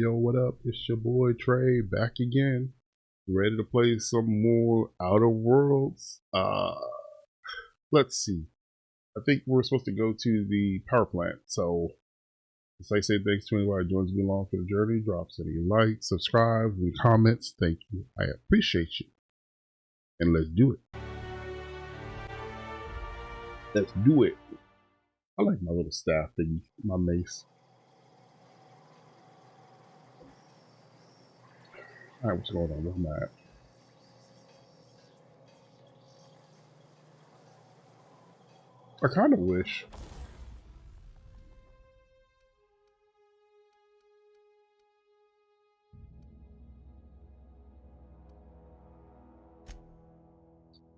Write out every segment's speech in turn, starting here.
Yo, what up? It's your boy Trey back again. Ready to play some more Outer Worlds. Let's see. I think we're supposed to go to the power plant. So, as I say, thanks to anybody who joins me along for the journey. Drops any likes, subscribe, any comments. Thank you. I appreciate you. And let's do it. Let's do it. I like my little staff thingy, my mace. Alright, what's going on? Where's my at? I kind of wish.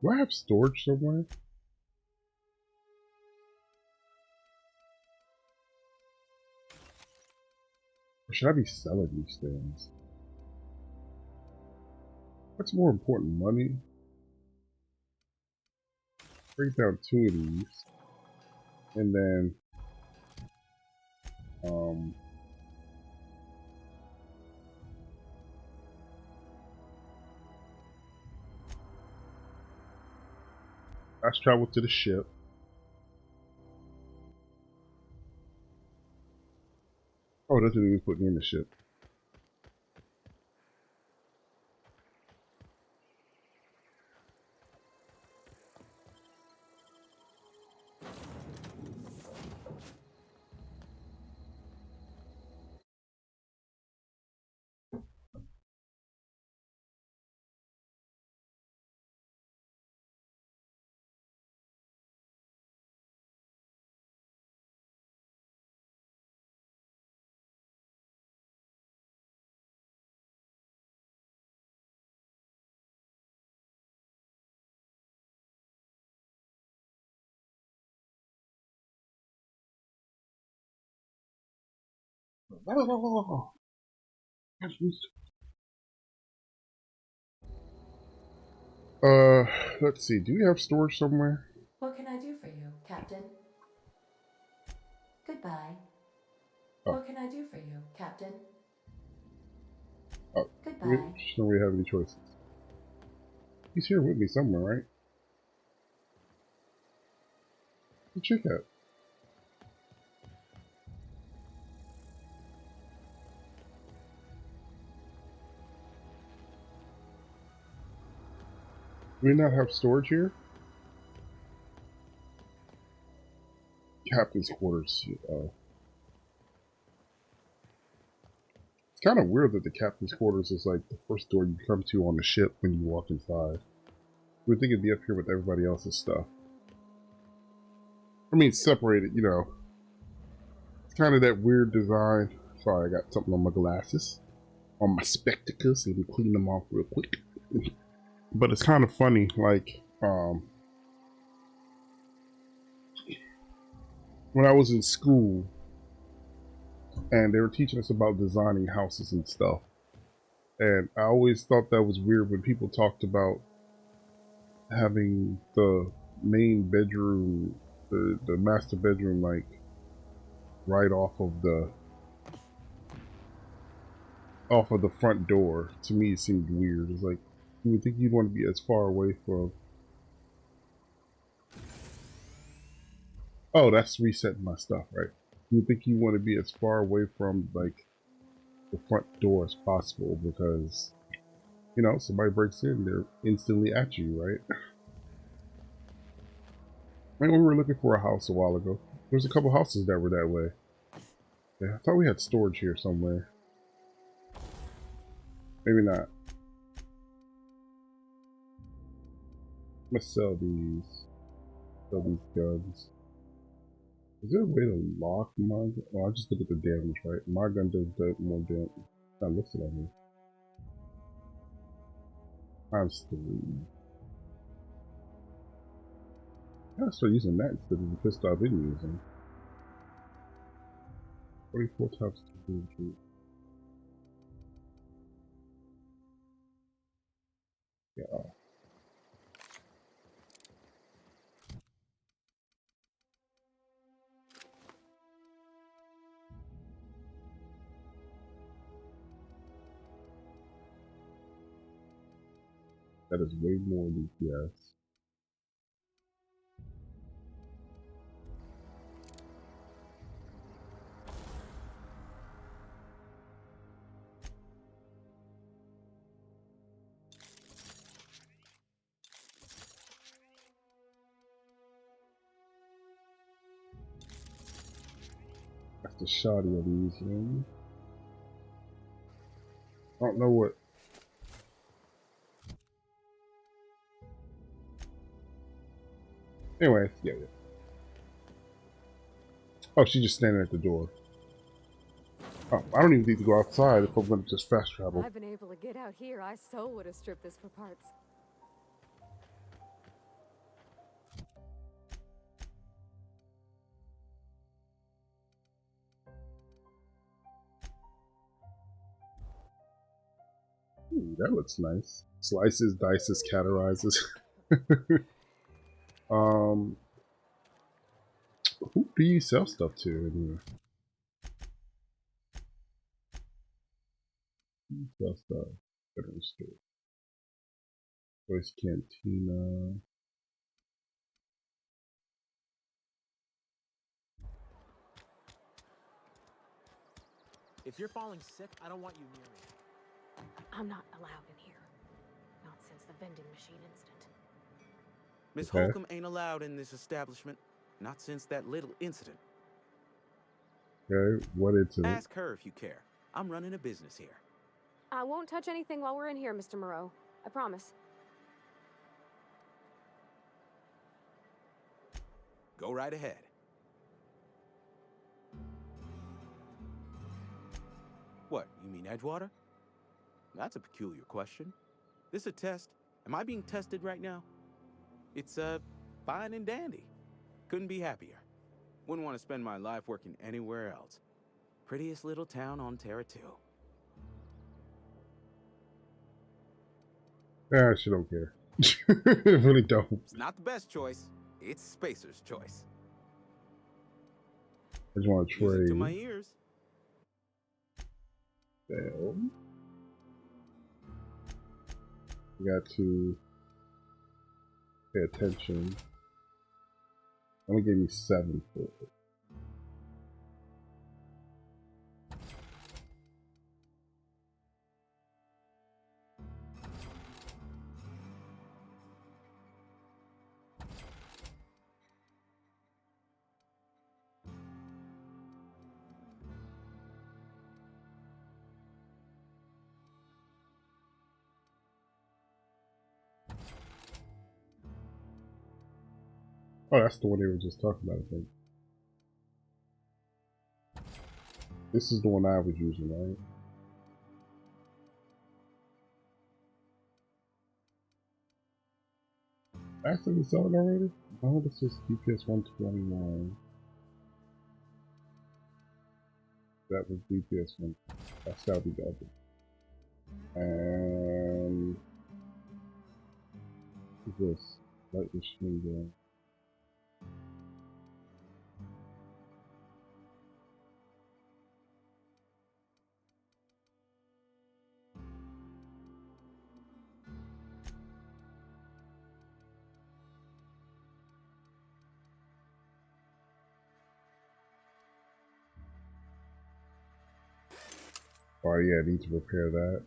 Do I have storage somewhere? Or should I be selling these things? What's more important, money? Break down 2 of these. And then, let's travel to the ship. Oh, that's what he was putting in the ship. Let's see. Do we have storage somewhere? What can I do for you, Captain? Goodbye. Oh, What can I do for you, Captain? oh. We Goodbye. don't really have any choices. He's here with me somewhere, right? The chick at? Do we not have storage here? Captain's quarters. It's kind of weird that the captain's quarters is like the first door you come to on the ship when you walk inside. You would think it'd be up here with everybody else's stuff. I mean, separated, you know. It's kind of that weird design. Sorry, I got something on my glasses. On my spectacles. Let me clean them off real quick. But it's kind of funny, like, when I was in school, and they were teaching us about designing houses and stuff. And I always thought that was weird when people talked about having the main bedroom, the master bedroom, like right off of the front door. To me, it seemed weird. It's like you would think you'd want to be as far away from. Oh, that's resetting my stuff, right? You would think you want to be as far away from like the front door as possible because, you know, somebody breaks in, they're instantly at you, right? I mean, we were looking for a house a while ago. There's a couple houses that were that way. Yeah, I thought we had storage here somewhere. Maybe not. Let's sell these. Sell these guns. Is there a way to lock my gun? Oh, I just look at the damage, right? My gun does more damage. It's not listed on here. Times 3. I gotta start using that instead of the pistol I've been using. 44 times 2. Yeah. That is way more DPS. That's the shoddy of these, man. I don't know what. Anyway, yeah. Oh, she's just standing at the door. Oh, I don't even need to go outside if I'm going to just fast travel. I've been able to get out here. I so would have stripped this for parts. Ooh, that looks nice. Slices, dices, categorizes. um, who do you sell stuff to in here? Sell stuff. Federal store. Voice Cantina. If you're falling sick, I don't want you near me. I'm not allowed in here. Not since the vending machine incident. Miss Okay. Holcomb ain't allowed in this establishment. Not since that little incident. Okay. What incident? Ask her if you care. I'm running a business here. I won't touch anything while we're in here, Mr. Moreau. I promise. Go right ahead. What, you mean Edgewater? That's a peculiar question. This a test? Am I being tested right now? It's, fine and dandy. Couldn't be happier. Wouldn't want to spend my life working anywhere else. Prettiest little town on Terra 2. Ah, she don't care. Really don't. It's not the best choice. It's Spacer's choice. I just want to Music to trade. my ears. Damn. You got to pay attention. Only gave me 7 for it. Oh, that's the one they were just talking about, I think. This is the one I was using, right? Actually, we saw it already? No, this is DPS 121. That was DPS 1. That's gotta be the other. And what's this? Light machine gun. Oh yeah, I need to repair that.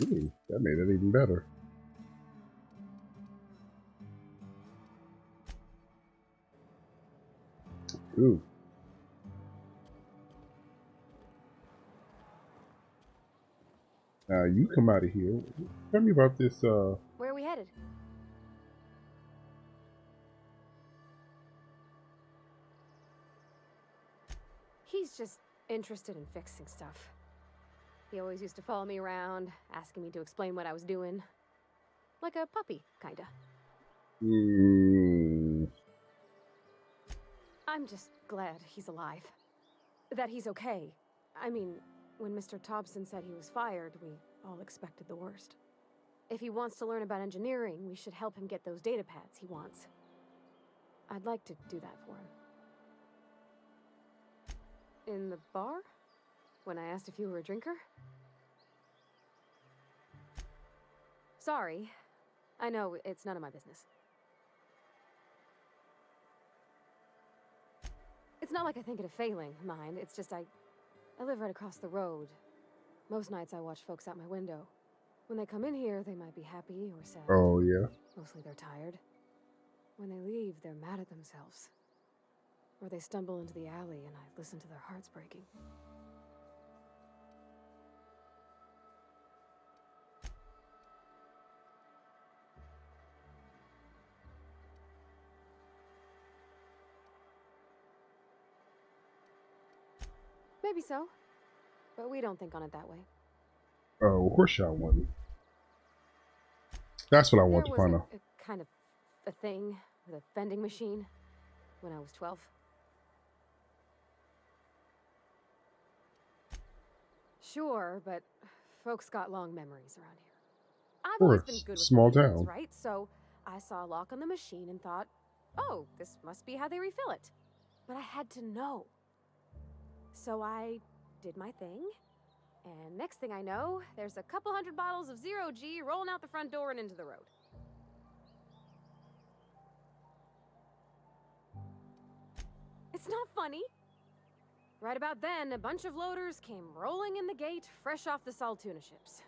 Ooh, that made it even better. Ooh. Now you come out of here. Tell me about this, Where are we headed? He's just interested in fixing stuff. He always used to follow me around, asking me to explain what I was doing. Like a puppy, kinda. I'm just glad he's alive. That he's okay. I mean, when Mr. Tobson said he was fired, we all expected the worst. If he wants to learn about engineering, we should help him get those data pads he wants. I'd like to do that for him. In the bar? When I asked if you were a drinker? Sorry. I know it's none of my business. It's not like I think it a failing, mind. It's just I live right across the road. Most nights I watch folks out my window. When they come in here, they might be happy or sad. Oh, yeah. Mostly they're tired. When they leave, they're mad at themselves. Or they stumble into the alley and I listen to their hearts breaking. Maybe so. But we don't think on it that way. Oh, horseshot one. That's what I want to find out. There was a kind of a thing with a vending machine when I was 12. Sure, but folks got long memories around here. I've always been Course, good with small names, town. right? So I saw a lock on the machine and thought, oh, this must be how they refill it. But I had to know. So I did my thing, and next thing I know, there's a couple hundred bottles of Zero G rolling out the front door and into the road. It's not funny. Right about then, a bunch of loaders came rolling in the gate, fresh off the Saltuna ships.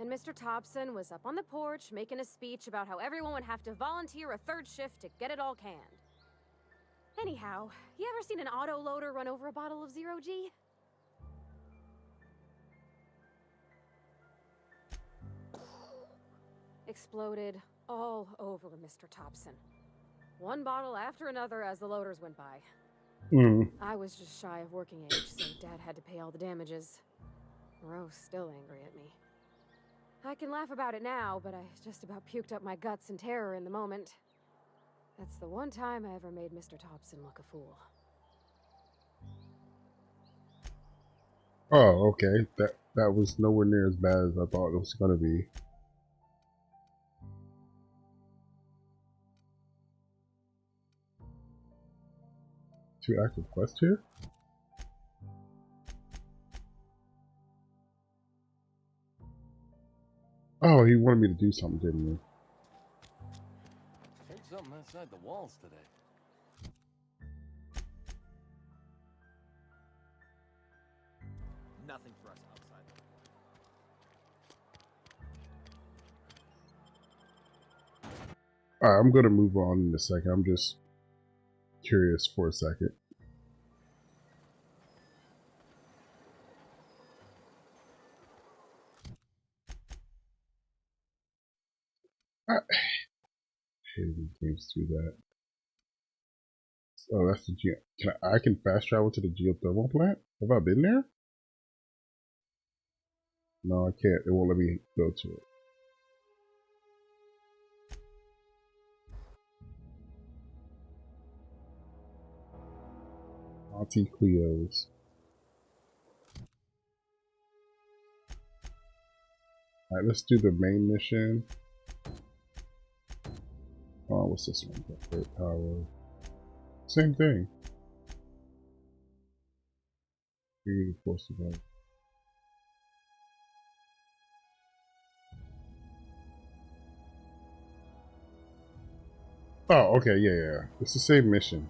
And Mr. Tobson was up on the porch making a speech about how everyone would have to volunteer a third shift to get it all canned. Anyhow, you ever seen an auto loader run over a bottle of Zero G? Exploded all over Mr. Tobson. One bottle after another as the loaders went by. Mm. I was just shy of working age, so Dad had to pay all the damages. Rose still angry at me. I can laugh about it now, but I just about puked up my guts in terror in the moment. That's the one time I ever made Mr. Tobson look a fool. Oh, okay. That was nowhere near as bad as I thought it was gonna be. Two active quests here? Oh, he wanted me to do something, didn't he? Heard something outside the walls today. Nothing for us outside. Alright, I'm gonna move on in a second. I'm just curious for a second. I hate when games do that. Oh, that's the I can fast travel to the geothermal plant? Have I been there? No, I can't. It won't let me go to it. Auntie Cleo's. Alright, let's do the main mission. Oh, what's this one? Great power. Same thing. You're supposed to go. Oh, okay, yeah. It's the same mission.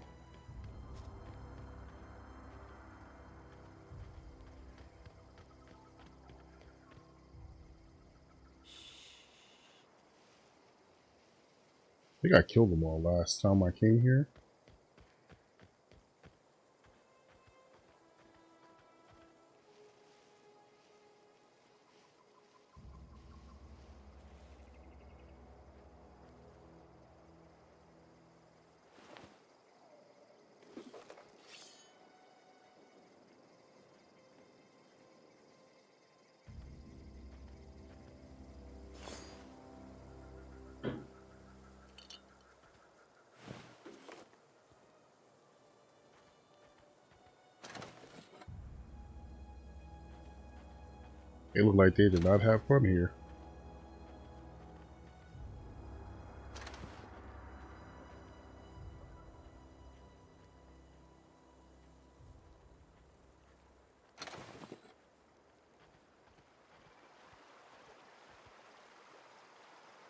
I think I killed them all last time I came here. It looked like they did not have fun here.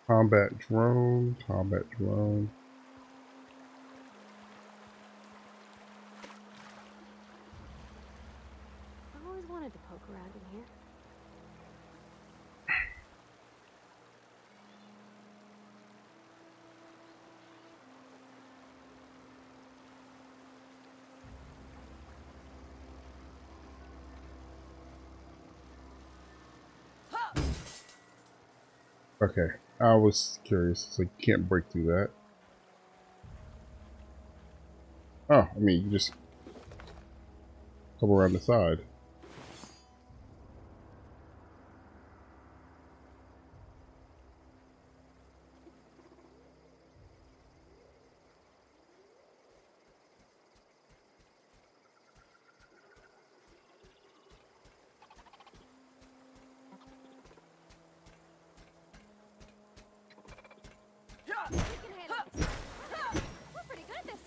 Combat drone, combat drone. I've always wanted to poke around in here. Okay, I was curious, so you can't break through that. Oh, I mean, you just come around the side. You can handle this. We're pretty good at this.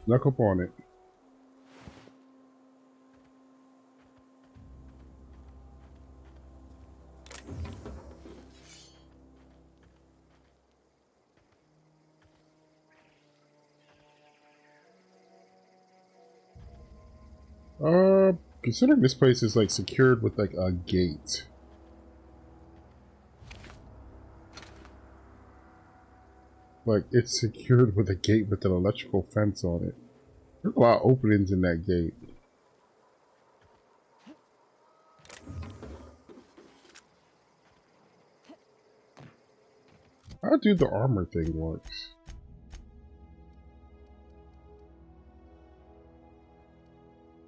Snuck up on it. Considering this place is like secured with like a gate. Like it's secured with a gate with an electrical fence on it. There's a lot of openings in that gate. How do the armor thing works?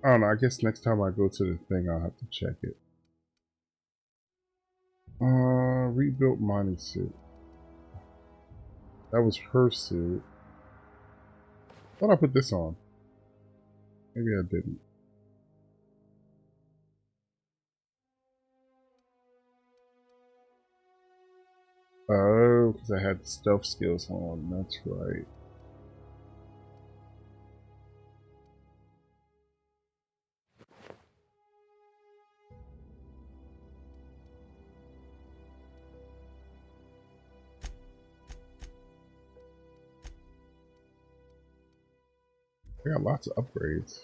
I don't know, I guess next time I go to the thing I'll have to check it. Rebuilt mining suit. That was her suit. Thought I put this on. Maybe I didn't. Oh, because I had stealth skills on. That's right. I got lots of upgrades.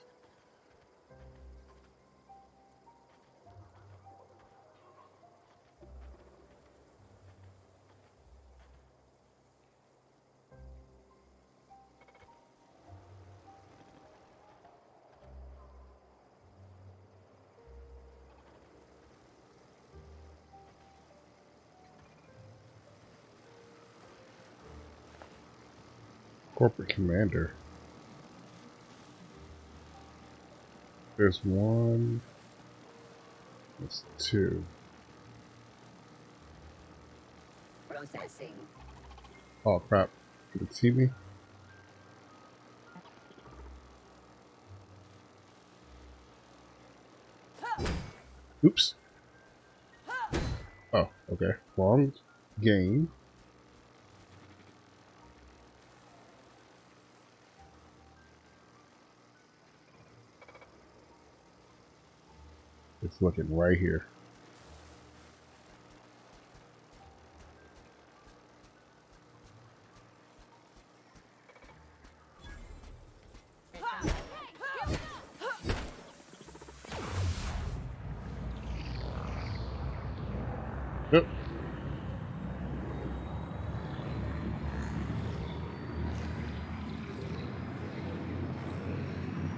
Corporate commander. There's one. There's two. Processing. Oh crap. You can see me? Oops. Oh, okay. Wrong game. It's looking right here. Yep.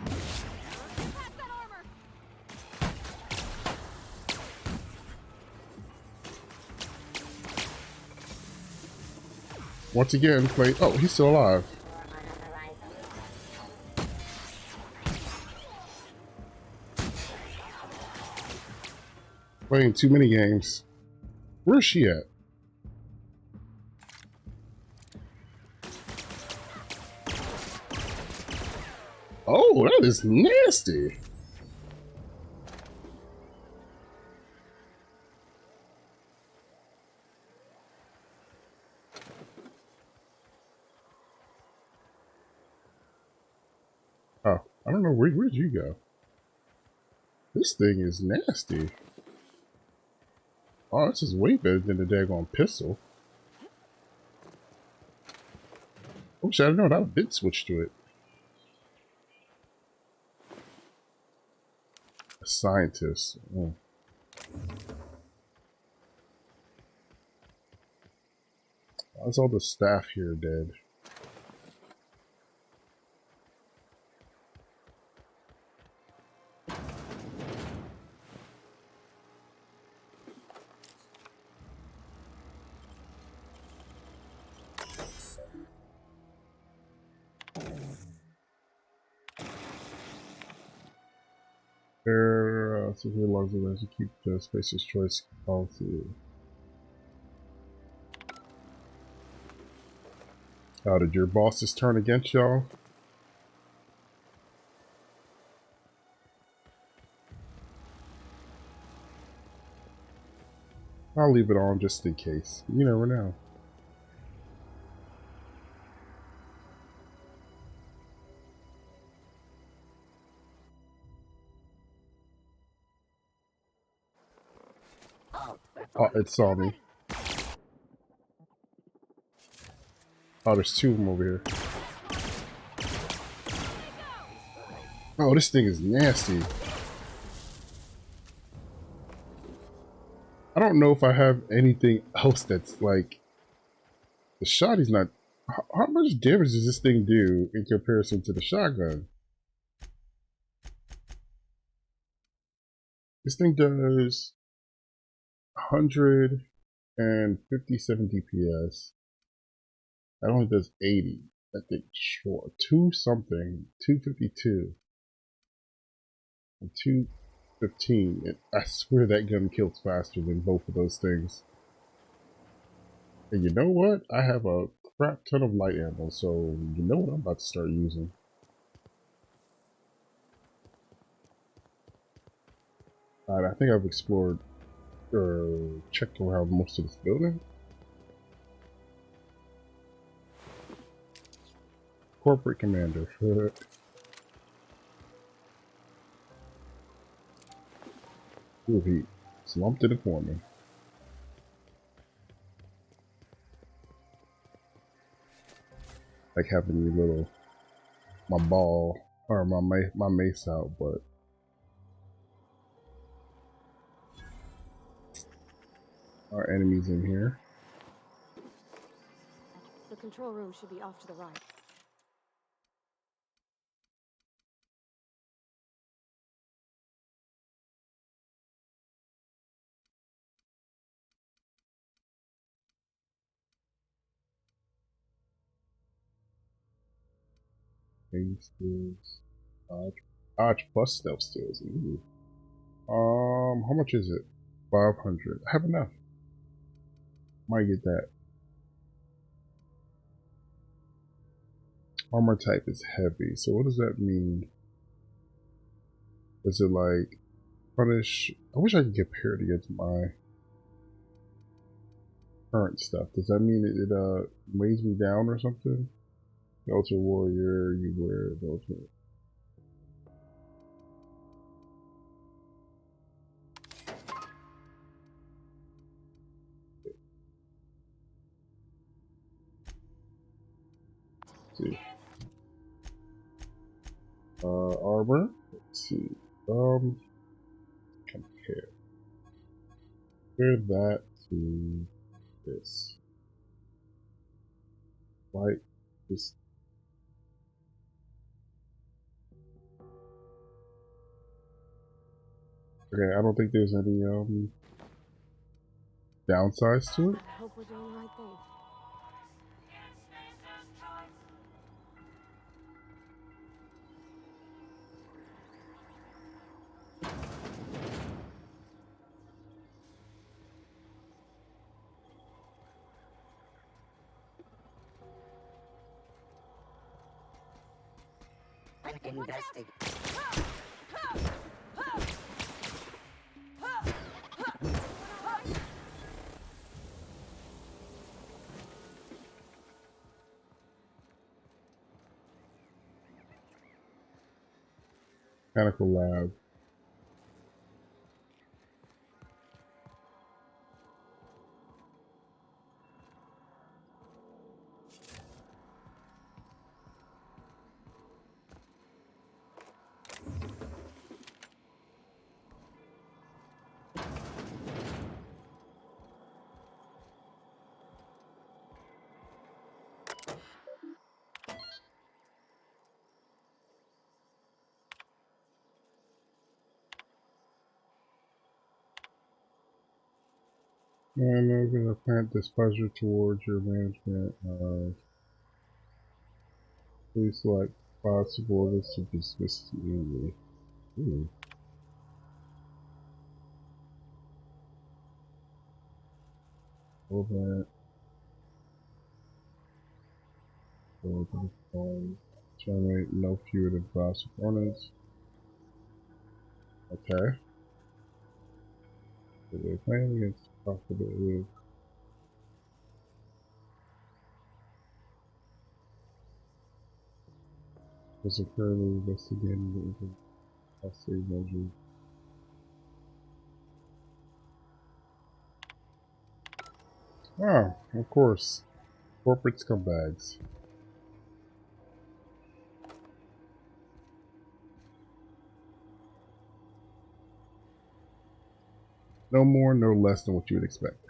Pass that armor. Once again, play. Oh, he's still alive. Playing too many games. Where's she at? Oh, that is nasty. Oh, I don't know. Where'd you go? This thing is nasty. Oh, this is way better than the daggone pistol. I wish I had known I did switch to it. A scientist. Oh. Why's all the staff here dead? There, so here logs of to keep the space's choice policy. How did your bosses turn against y'all? I'll leave it on just in case. You never know. Oh, it saw me. Oh, there's two of them over here. Oh, this thing is nasty. I don't know if I have anything else that's like... The shotty's not... How much damage does this thing do in comparison to the shotgun? This thing does 157 DPS. That only does 80. I think, sure. 2 something. 252. And 215. And I swear that gun kills faster than both of those things. And you know what? I have a crap ton of light ammo, so you know what I'm about to start using. Alright, I think I've explored or checked around most of this building. Corporate Commander. Ooh, he slumped in the corner. Like having a little, my ball, or my mace out, but our enemies in here. The control room should be off to the right. Main skills, dodge plus stealth skills. Ooh. How much is it? 500. I have enough. Might get that. Armor type is heavy. So what does that mean? Is it like punish? I wish I could compare it against my current stuff. Does that mean it weighs me down or something? The Ultra Warrior, you wear the ultimate. Let's see. Armor. Let's see. Compare. Compare that to this. Like this. Okay, I don't think there's any downsides to it. I hope we're doing the right thing. Investigate. Mechanical lab. And I'm going to plant displeasure towards your management. Please select possible list to dismiss immediately. Ooh. Over. Generate no fewer than 5 opponents. Okay. So they're playing against possibility. Was a currently investigating the costly measures. Ah, of course. Corporate scumbags. No more, no less than what you would expect.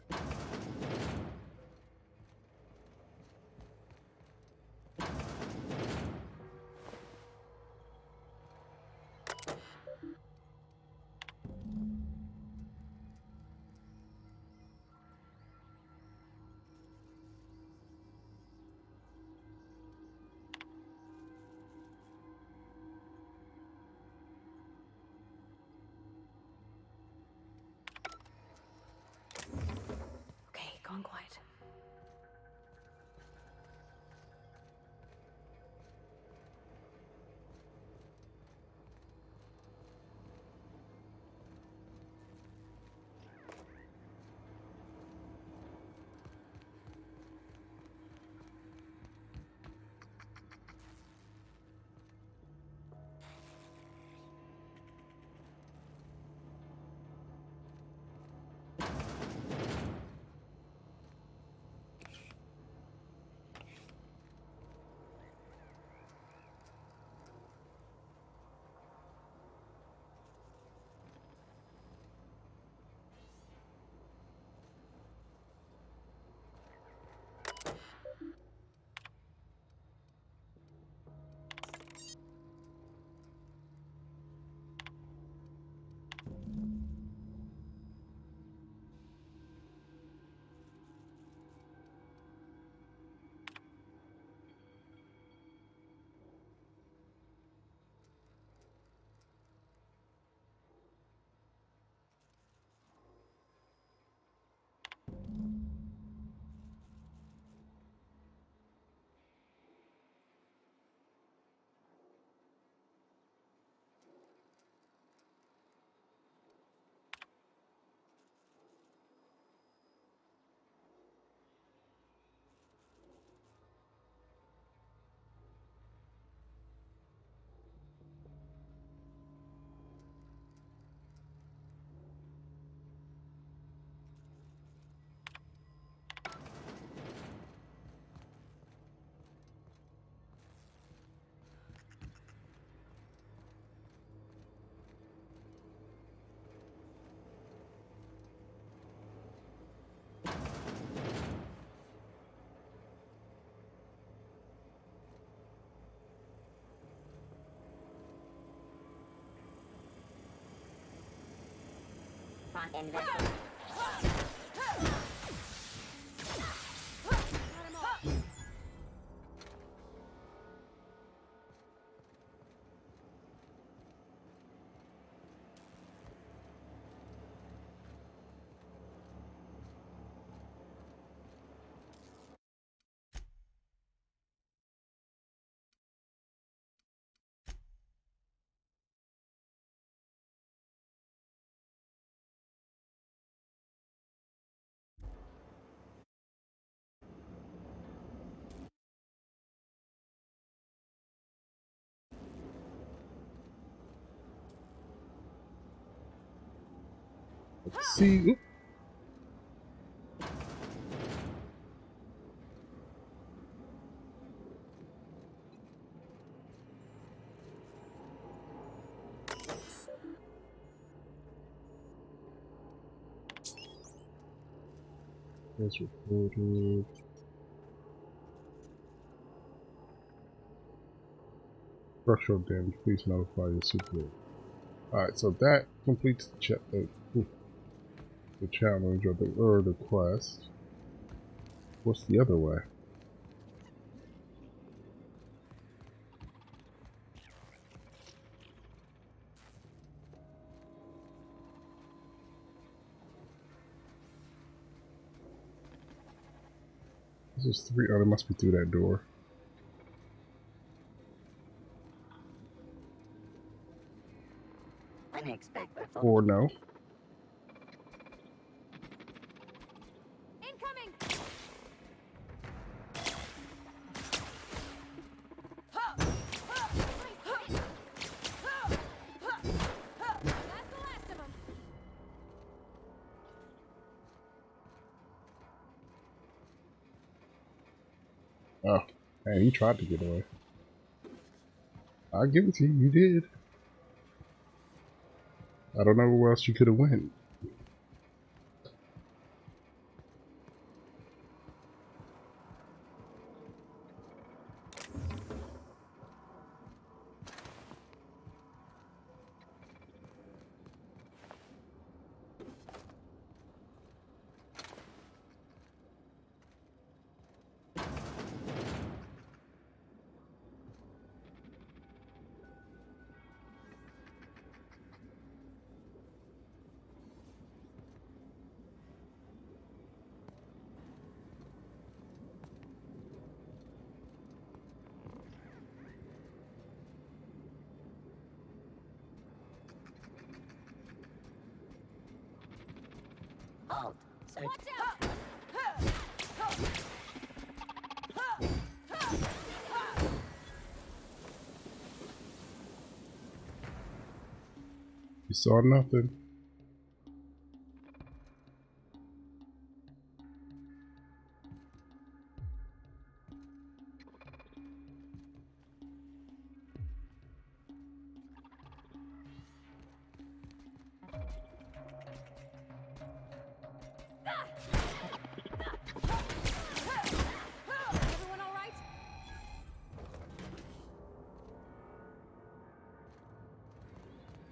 Okay, gone quiet. Cross invisible. Let's see. Oop. That's reported. Structural damage. Please notify your superior. Alright, so that completes the check. the challenge or the quest. What's the other way? This is 3. Oh, it must be through that door. Unexpected. Or no. Incoming! That's the last of them. Oh, man, he tried to get away. I'll give it to you. You did. I don't know where else you could have went. Halt. Search. Watch out! You saw nothing. Everyone all right?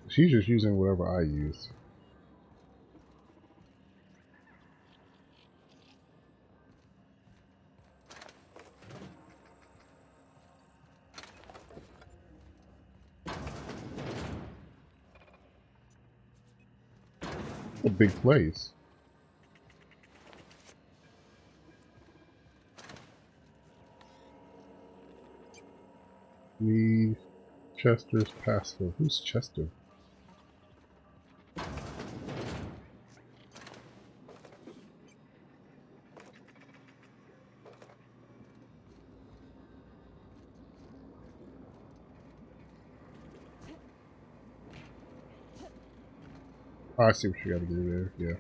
She's just using whatever I use. A big place. Leave Chester's password. Who's Chester? Oh, I see what you gotta do there. Yeah.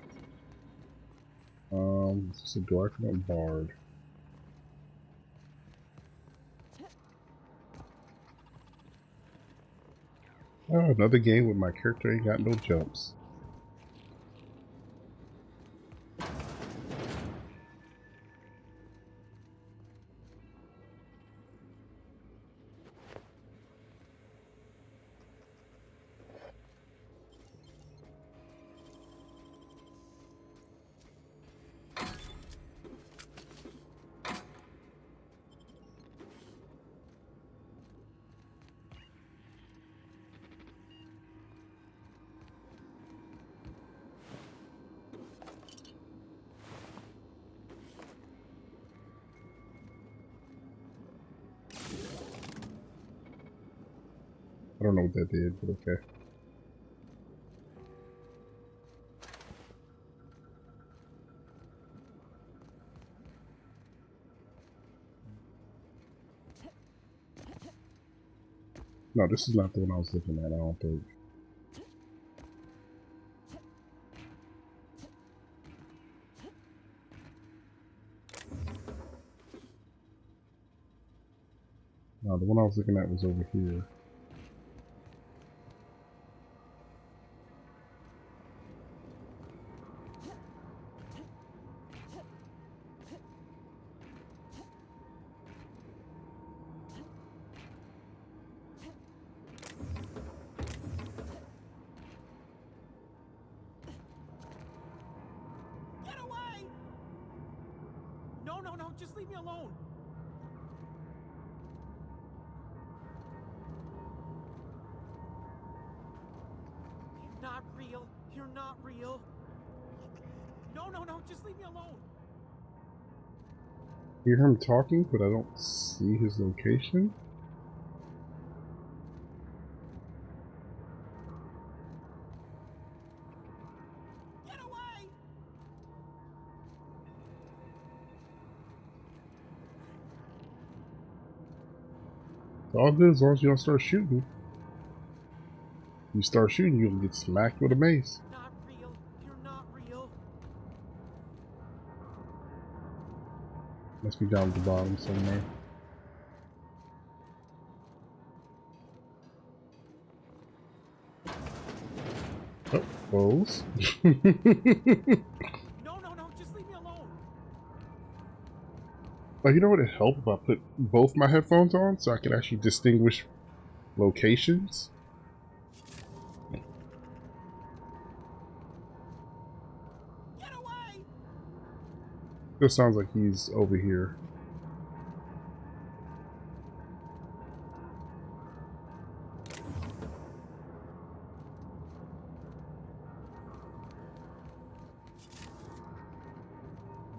Is this a Darknet Bard? Oh, another game with my character ain't got no jumps. I don't know what that did, but okay. No, this is not the one I was looking at, I don't think. No, the one I was looking at was over here. just leave me alone. You're not real. You're not real. No, just leave me alone. Hear him talking, but I don't see his location. Get away! It's all good as long as you don't start shooting. You start shooting, you'll get smacked with a mace. Not real. You're not real. Must be down at the bottom somewhere. Oh, close. No, just leave me alone. Like, you know what? It'd help if I put both my headphones on so I can actually distinguish locations. Get away! This sounds like he's over here.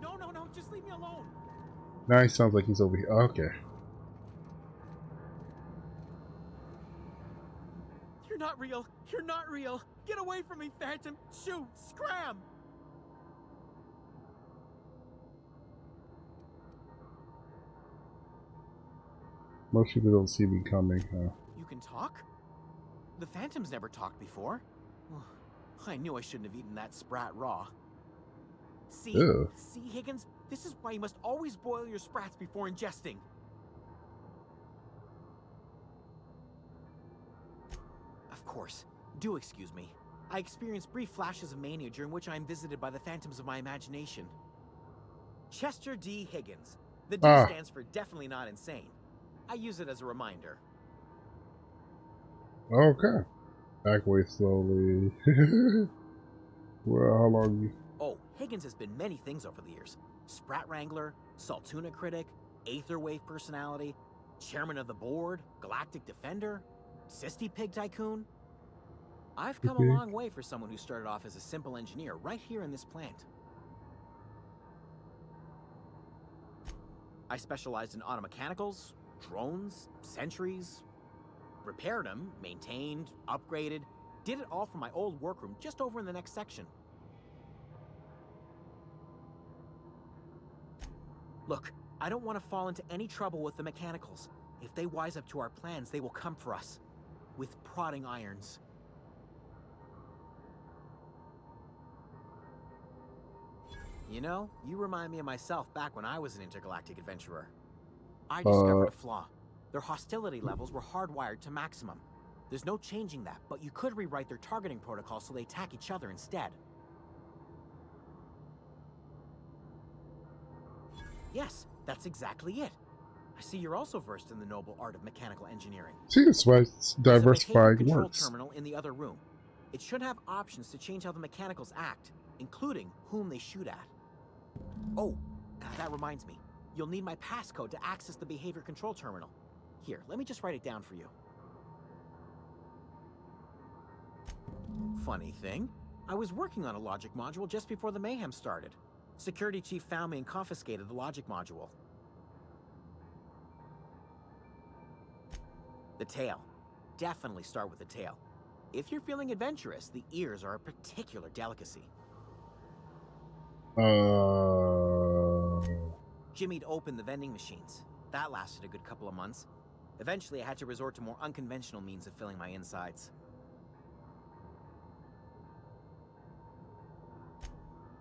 No, just leave me alone. Now he sounds like he's over here. Okay. You're not real. You're not real. Get away from me, Phantom. Shoot, scram. Most people don't see me coming, huh? You can talk? The Phantom's never talked before. I knew I shouldn't have eaten that sprat raw. See, Ew. see, Higgins? This is why you must always boil your sprats before ingesting. Of course. Do excuse me. I experience brief flashes of mania during which I am visited by the phantoms of my imagination. Chester D. Higgins. The D stands for definitely not insane. I use it as a reminder. Okay. Back way slowly. Well, how long you... Oh, Higgins has been many things over the years. Sprat Wrangler, Saltuna Critic, Aetherwave Personality, Chairman of the Board, Galactic Defender, Sisty Pig Tycoon. I've come a long way for someone who started off as a simple engineer right here in this plant. I specialized in automechanicals, drones, sentries, repaired them, maintained, upgraded, did it all from my old workroom just over in the next section. Look, I don't want to fall into any trouble with the mechanicals. If they wise up to our plans, they will come for us. With prodding irons. You know, you remind me of myself back when I was an intergalactic adventurer. I discovered a flaw. Their hostility levels were hardwired to maximum. There's no changing that, but you could rewrite their targeting protocol so they attack each other instead. Yes, that's exactly it. I see you're also versed in the noble art of mechanical engineering. See, that's why There's a behavior diversifying control works. terminal in the other room. It should have options to change how the mechanicals act, including whom they shoot at. Oh, that reminds me. You'll need my passcode to access the behavior control terminal. Here, let me just write it down for you. Funny thing, I was working on a logic module just before the mayhem started. Security chief found me and confiscated the logic module. The tail. Definitely start with the tail. If you're feeling adventurous, the ears are a particular delicacy. Jimmy'd opened the vending machines. That lasted a good couple of months. Eventually, I had to resort to more unconventional means of filling my insides.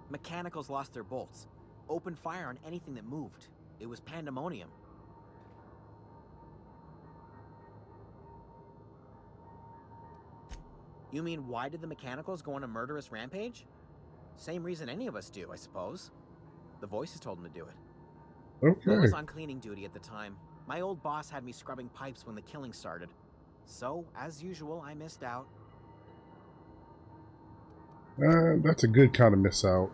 Mechanicals lost their bolts. Opened fire on anything that moved. It was pandemonium. You mean, why did the mechanicals go on a murderous rampage? Same reason any of us do, I suppose. The voices told them to do it. Okay. I was on cleaning duty at the time. My old boss had me scrubbing pipes when the killing started. So, as usual, I missed out. That's a good kind of miss out.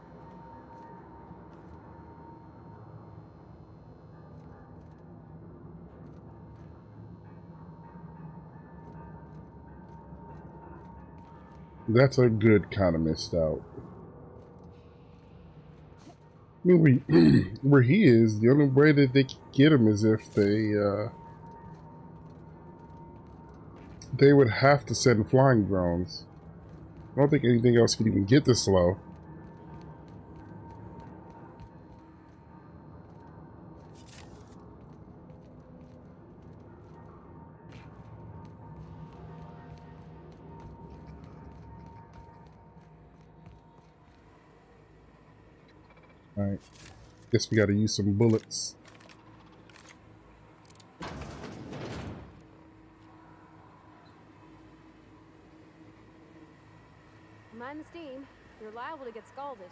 That's a good kind of missed out. I mean, where he is, the only way that they can get him is if they would have to send flying drones. I don't think anything else could even get this slow. Alright. Guess we gotta use some bullets. Mind the steam. You're liable to get scalded.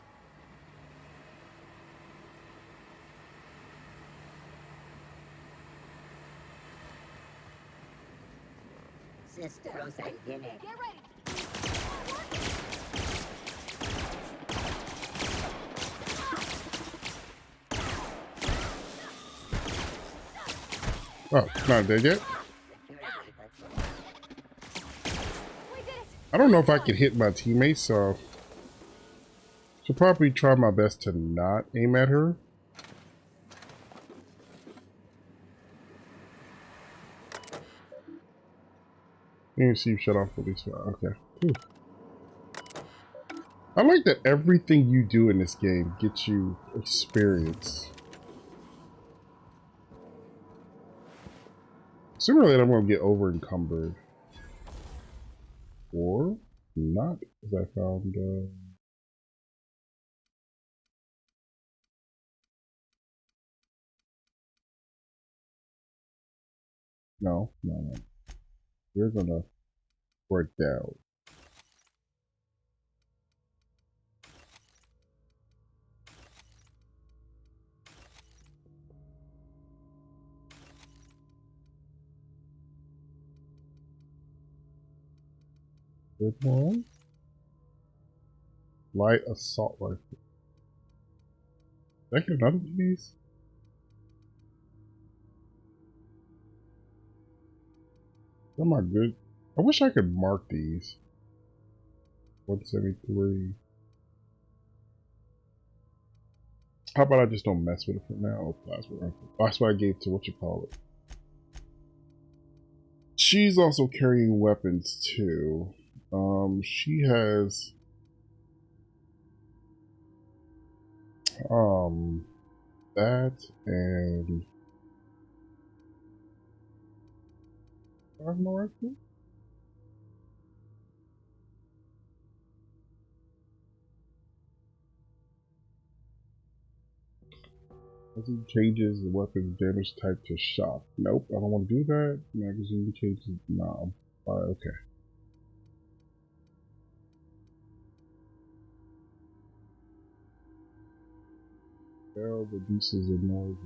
Sister Rosanguine. Get ready! Oh, not dead yet? We did it! I don't know if I can hit my teammates, so should probably try my best to not aim at her. You can see you shut off at least. Okay. Whew. I like that everything you do in this game gets you experience. Sooner or later, I'm going to get over encumbered. Or not, as I found. No. We're going to break down. Good one. Light assault rifle. Did I get another one of these? Am I good? I wish I could mark these. 173. How about I just don't mess with it for now? Oh, plasma rifle. That's what I gave to what you call it. She's also carrying weapons too. She has that and plasma rifle. As he changes the weapon's damage type to shock. Nope, I don't want to do that. Magazine changes. No. Alright, okay. Barrel reduces the noise.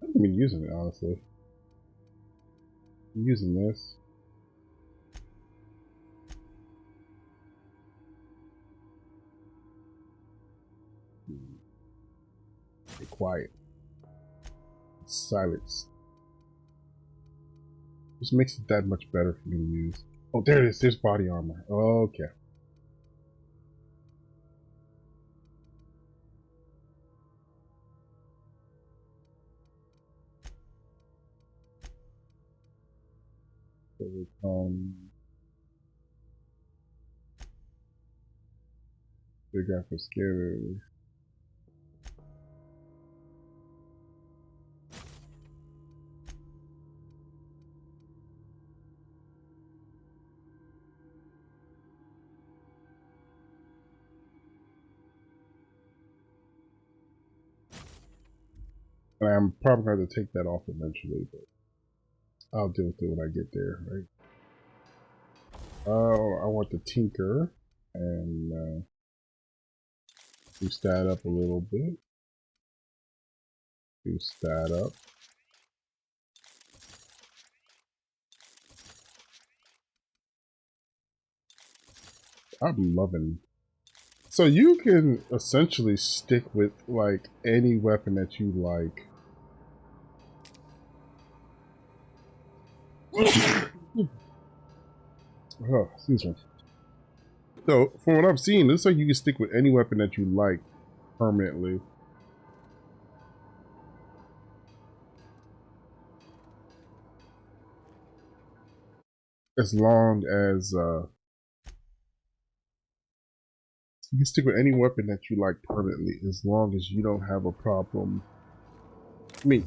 I haven't been using it, honestly. I'm using this. Be quiet. Silence. Just makes it that much better for me to use. Oh, there it is. There's body armor. Okay. So we big guy for scared. And I'm probably going to take that off eventually, but I'll deal with it when I get there, right? I want the tinker and boost that up a little bit. Boost that up. I'm loving. So you can essentially stick with like any weapon that you like. Oh, excuse me. So from what I've seen, it looks like you can stick with any weapon that you like permanently. As long as you can stick with any weapon that you like permanently, as long as you don't have a problem. I mean,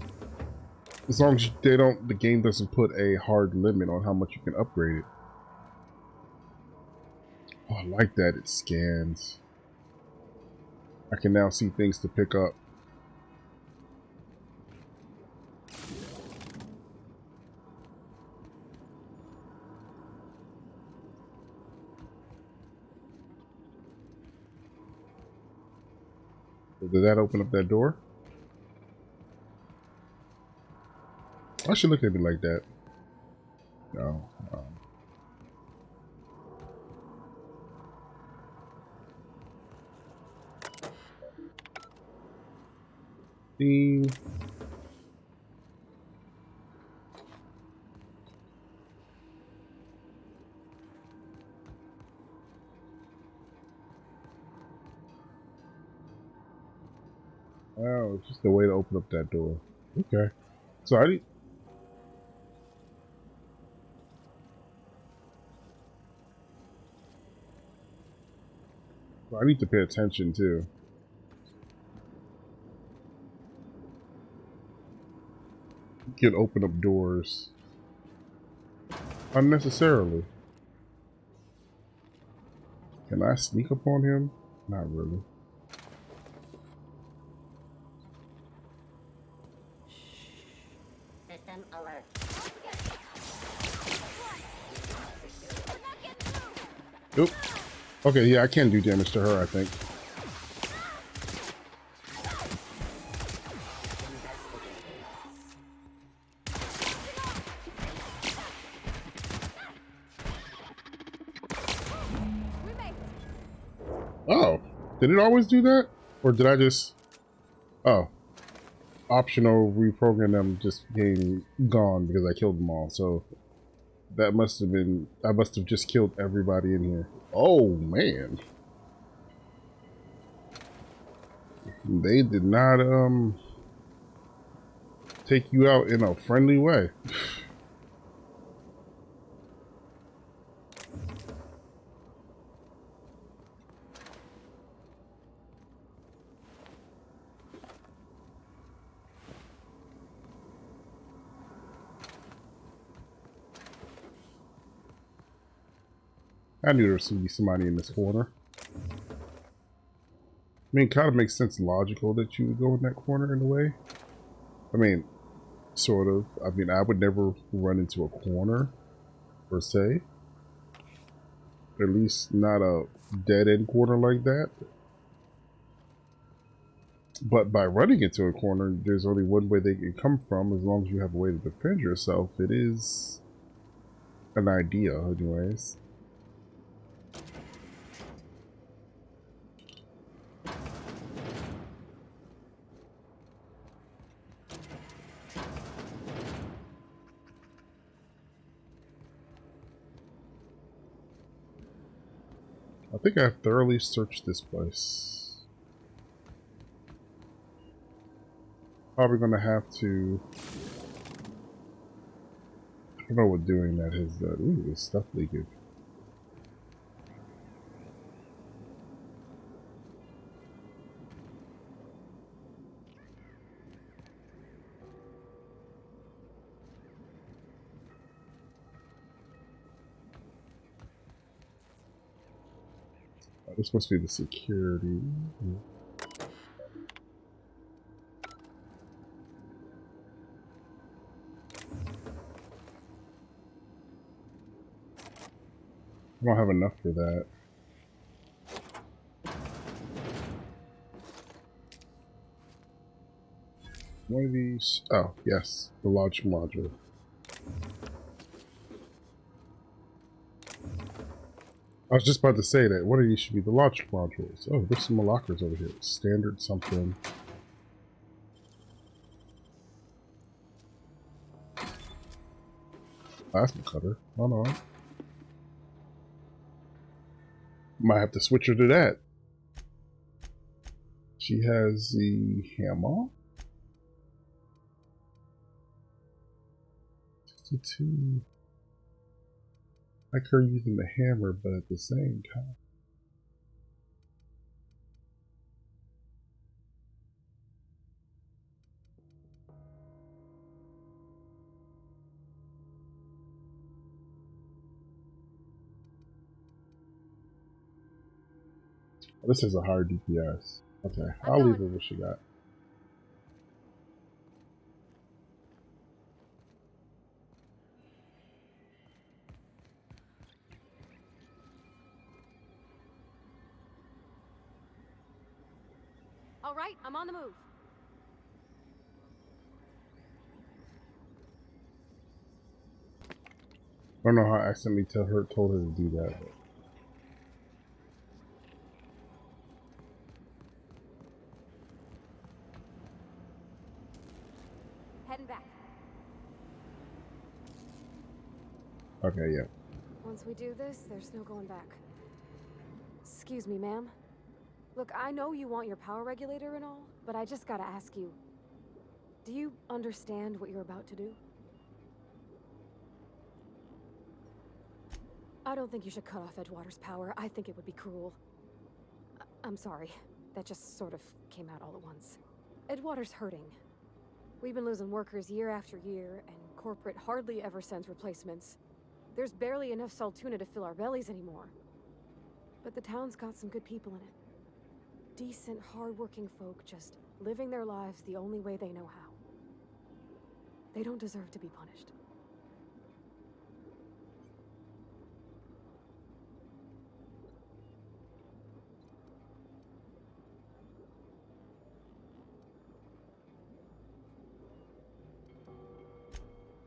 as long as they don't, the game doesn't put a hard limit on how much you can upgrade it. Oh, I like that it scans. I can now see things to pick up. So did that open up that door? I should look at it like that. No. The oh, it's just a way to open up that door. Okay. So I need to pay attention too. You can open up doors unnecessarily. Can I sneak up on him? Not really. System alert. Oop. Okay, yeah, I can do damage to her, I think. Oh, did it always do that? Or did I just... Oh, optional reprogram them just being gone because I killed them all. So that must have been... I must have just killed everybody in here. Oh, man. They did not, take you out in a friendly way. I knew there was going to be somebody in this corner. I mean, it kind of makes sense logical that you would go in that corner in a way. I mean, sort of. I mean, I would never run into a corner, per se. At least not a dead-end corner like that. But by running into a corner, there's only one way they can come from. As long as you have a way to defend yourself, it is an idea, anyways. I think I've thoroughly searched this place. Probably gonna have to... I don't know what doing that has done. Ooh, there's stuff leaking. This must be the security. I don't have enough for that. One of these... Oh, yes. The launch module. I was just about to say that one of these should be the launch modules. Oh, there's some lockers over here. Standard something. Plasma cutter. Hold on. Might have to switch her to that. She has the hammer. 62. Like her using the hammer, but at the same time. This is a higher DPS. Okay, I'll leave her what she got. All right, I'm on the move. I don't know how I accidentally told her to do that. But. Heading back. Okay, yeah. Once we do this, there's no going back. Excuse me, ma'am. Look, I know you want your power regulator and all, but I just gotta ask you. Do you understand what you're about to do? I don't think you should cut off Edgewater's power. I think it would be cruel. I'm sorry. That just sort of came out all at once. Edgewater's hurting. We've been losing workers year after year, and corporate hardly ever sends replacements. There's barely enough Saltuna to fill our bellies anymore. But the town's got some good people in it. Decent, hard-working folk just living their lives the only way they know how. They don't deserve to be punished.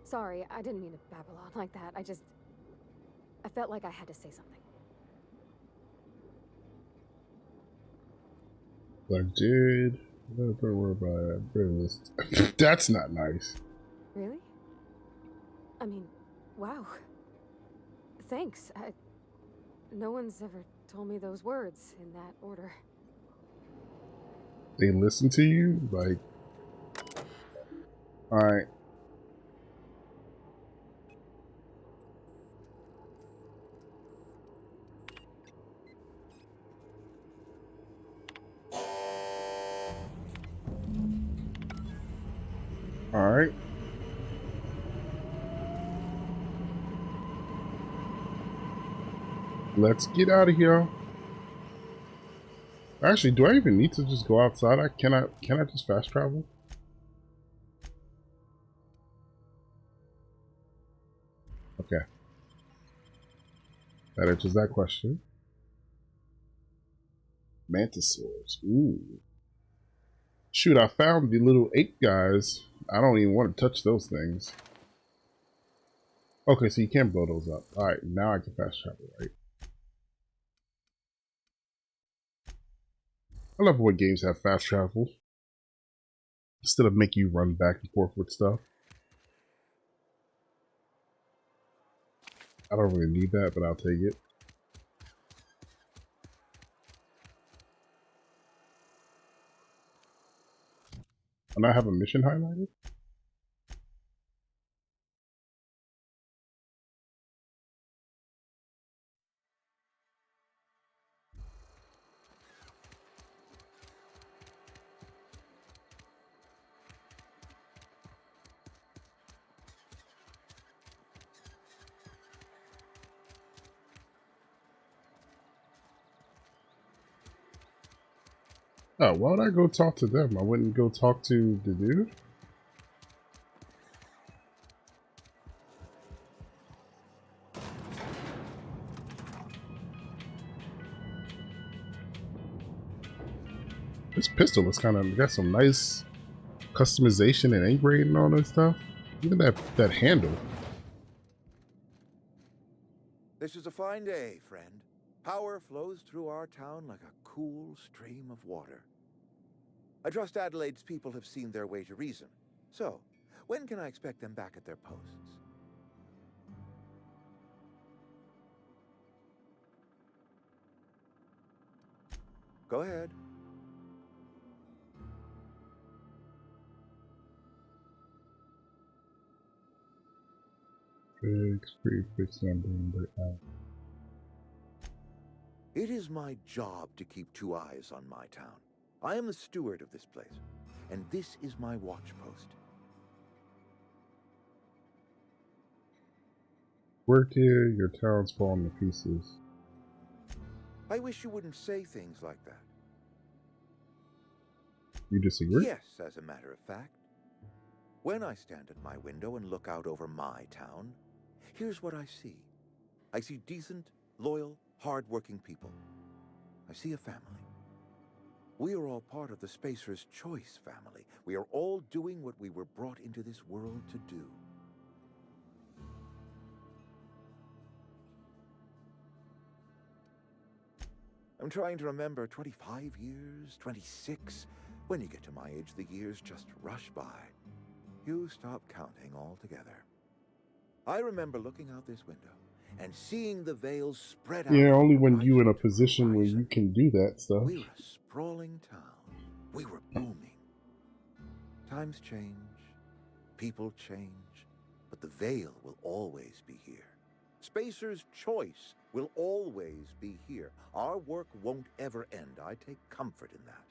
Sorry, I didn't mean to babble on like that. I felt like I had to say something. I did. Don't worry about it. That's not nice. Really? I mean, wow. Thanks. No one's ever told me those words in that order. They listen to you? Like, alright. Alright. Let's get out of here. Actually, do I even need to just go outside? Can I just fast travel? Okay. That answers that question. Mantisaurs. Ooh. Shoot, I found the little ape guys. I don't even want to touch those things. Okay, so you can blow those up. Alright, now I can fast travel, right? I love when games have fast travel. Instead of make you run back and forth with stuff. I don't really need that, but I'll take it. And I have a mission highlighted? Oh, why would I go talk to them? I wouldn't go talk to the dude? This pistol is kind of got some nice customization and engraving and all that stuff. Even that handle. This is a fine day, friend. Power flows through our town like a cool stream of water. I trust Adelaide's people have seen their way to reason. So, when can I expect them back at their posts? Go ahead. Fix, prefix number, It is my job to keep two eyes on my town. I am the steward of this place, and this is my watch post. Where did your towns fall into pieces? I wish you wouldn't say things like that. You disagree? Yes, as a matter of fact. When I stand at my window and look out over my town, here's what I see. I see decent, loyal, hard-working people. I see a family. We are all part of the Spacer's Choice family. We are all doing what we were brought into this world to do. I'm trying to remember 25 years, 26. When you get to my age, the years just rush by. You stop counting altogether. I remember looking out this window and seeing the veils spread out. Yeah, only when right you in a to the position where horizon. you can do that stuff. We were a sprawling town. We were booming. Times change, people change, but the veil will always be here. Spacer's Choice will always be here. Our work won't ever end. I take comfort in that.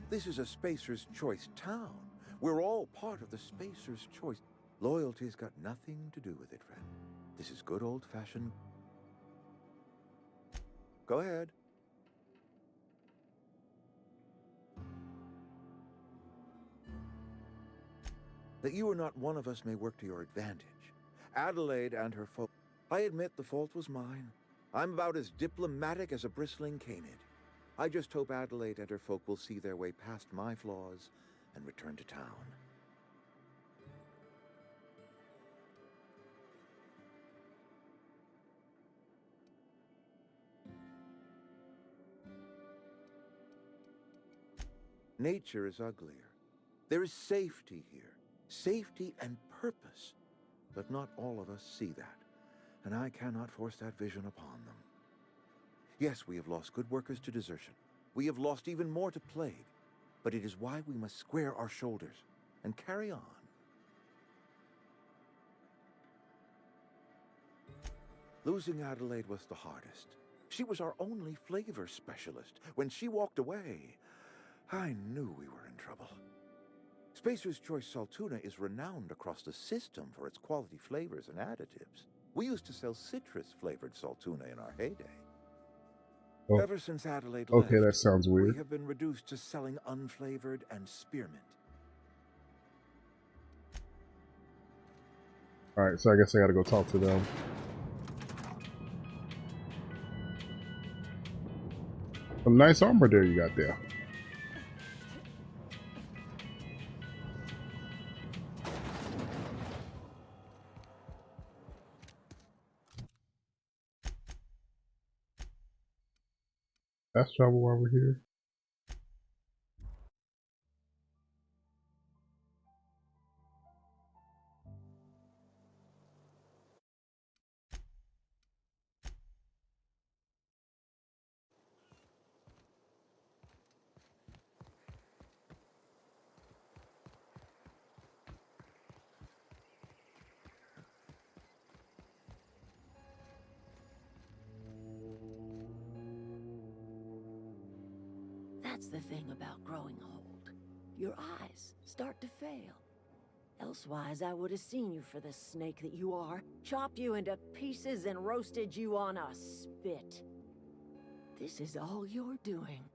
This is a Spacer's Choice town. We're all part of the Spacer's Choice. Loyalty's got nothing to do with it, friend. This is good old-fashioned... Go ahead. That you are not one of us may work to your advantage. Adelaide and her folk... I admit the fault was mine. I'm about as diplomatic as a bristling canid. I just hope Adelaide and her folk will see their way past my flaws and return to town. Nature is uglier. There is safety here. Safety and purpose. But not all of us see that. And I cannot force that vision upon them. Yes, we have lost good workers to desertion. We have lost even more to plague. But it is why we must square our shoulders and carry on. Losing Adelaide was the hardest. She was our only flavor specialist. When she walked away, I knew we were in trouble. Spacer's Choice Saltuna is renowned across the system for its quality flavors and additives. We used to sell citrus-flavored Saltuna in our heyday. Oh, Ever since Adelaide okay, left, that sounds we weird. have been reduced to selling unflavored and spearmint. Alright, so I guess I gotta go talk to them. Some nice armor there you got there. Fast travel while we're here. That's the thing about growing old. Your eyes start to fail. Elsewise, I would have seen you for the snake that you are, chopped you into pieces and roasted you on a spit. This is all you're doing.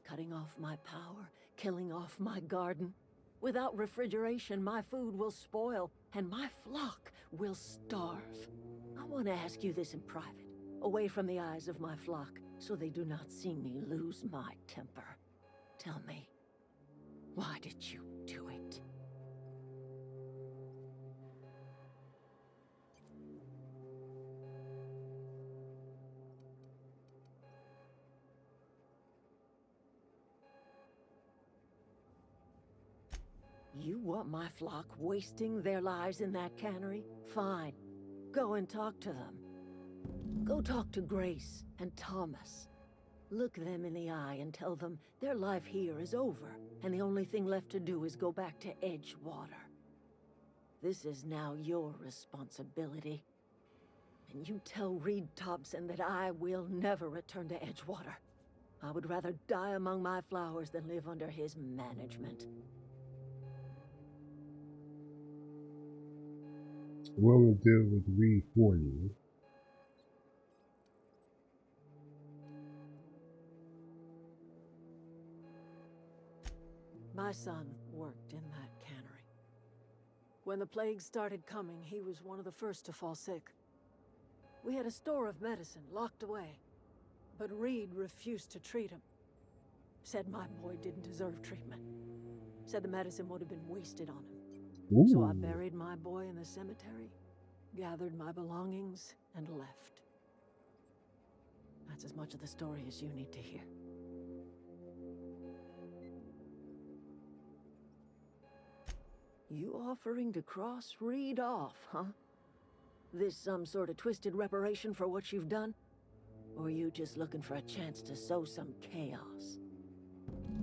Cutting off my power, killing off my garden. Without refrigeration, my food will spoil, and my flock will starve. I want to ask you this in private, away from the eyes of my flock, so they do not see me lose my temper. Tell me, why did you do it? You want my flock wasting their lives in that cannery? Fine. Go and talk to them. Go talk to Grace and Thomas. Look them in the eye and tell them their life here is over, and the only thing left to do is go back to Edgewater. This is now your responsibility. And you tell Reed Tobson that I will never return to Edgewater. I would rather die among my flowers than live under his management. Willing to deal with Reed for you. My son worked in that cannery. When the plague started coming, he was one of the first to fall sick. We had a store of medicine locked away, but Reed refused to treat him. Said my boy didn't deserve treatment. Said the medicine would have been wasted on him. Ooh. So I buried my boy in the cemetery, gathered my belongings, and left. That's as much of the story as you need to hear. You offering to cross Reed off, huh? This some sort of twisted reparation for what you've done? Or are you just looking for a chance to sow some chaos?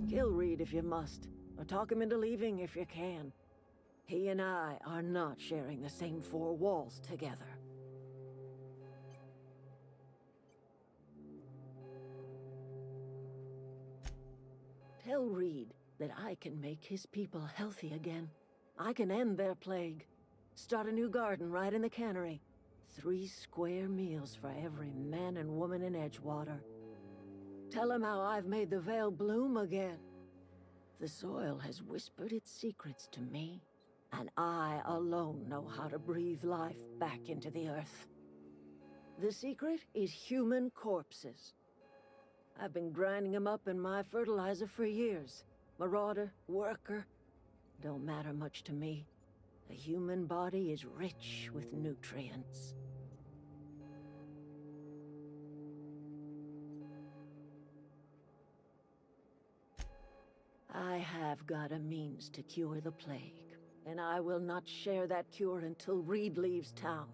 Kill Reed if you must, or talk him into leaving if you can. He and I are not sharing the same four walls together. Tell Reed that I can make his people healthy again. I can end their plague. Start a new garden right in the cannery. 3 square meals for every man and woman in Edgewater. Tell him how I've made the Vale bloom again. The soil has whispered its secrets to me, and I alone know how to breathe life back into the earth. The secret is human corpses. I've been grinding them up in my fertilizer for years. Marauder, worker, don't matter much to me. The human body is rich with nutrients. I have got a means to cure the plague, and I will not share that cure until Reed leaves town.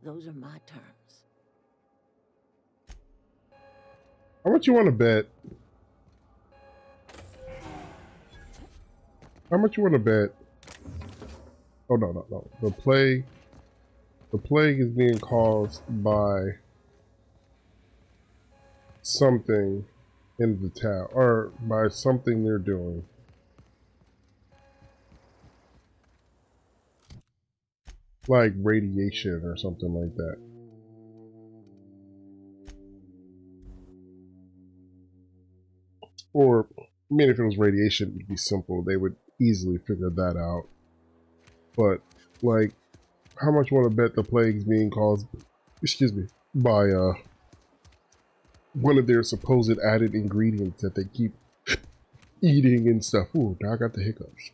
Those are my terms. How much you want to bet? How much you want to bet? Oh, no. The plague is being caused by something in the town, or by something they're doing. Like radiation or something like that. Or, I mean, if it was radiation, it'd be simple. They would easily figure that out. But, like, how much want to bet the plague's being caused, by one of their supposed added ingredients that they keep eating and stuff? Ooh, now I got the hiccups.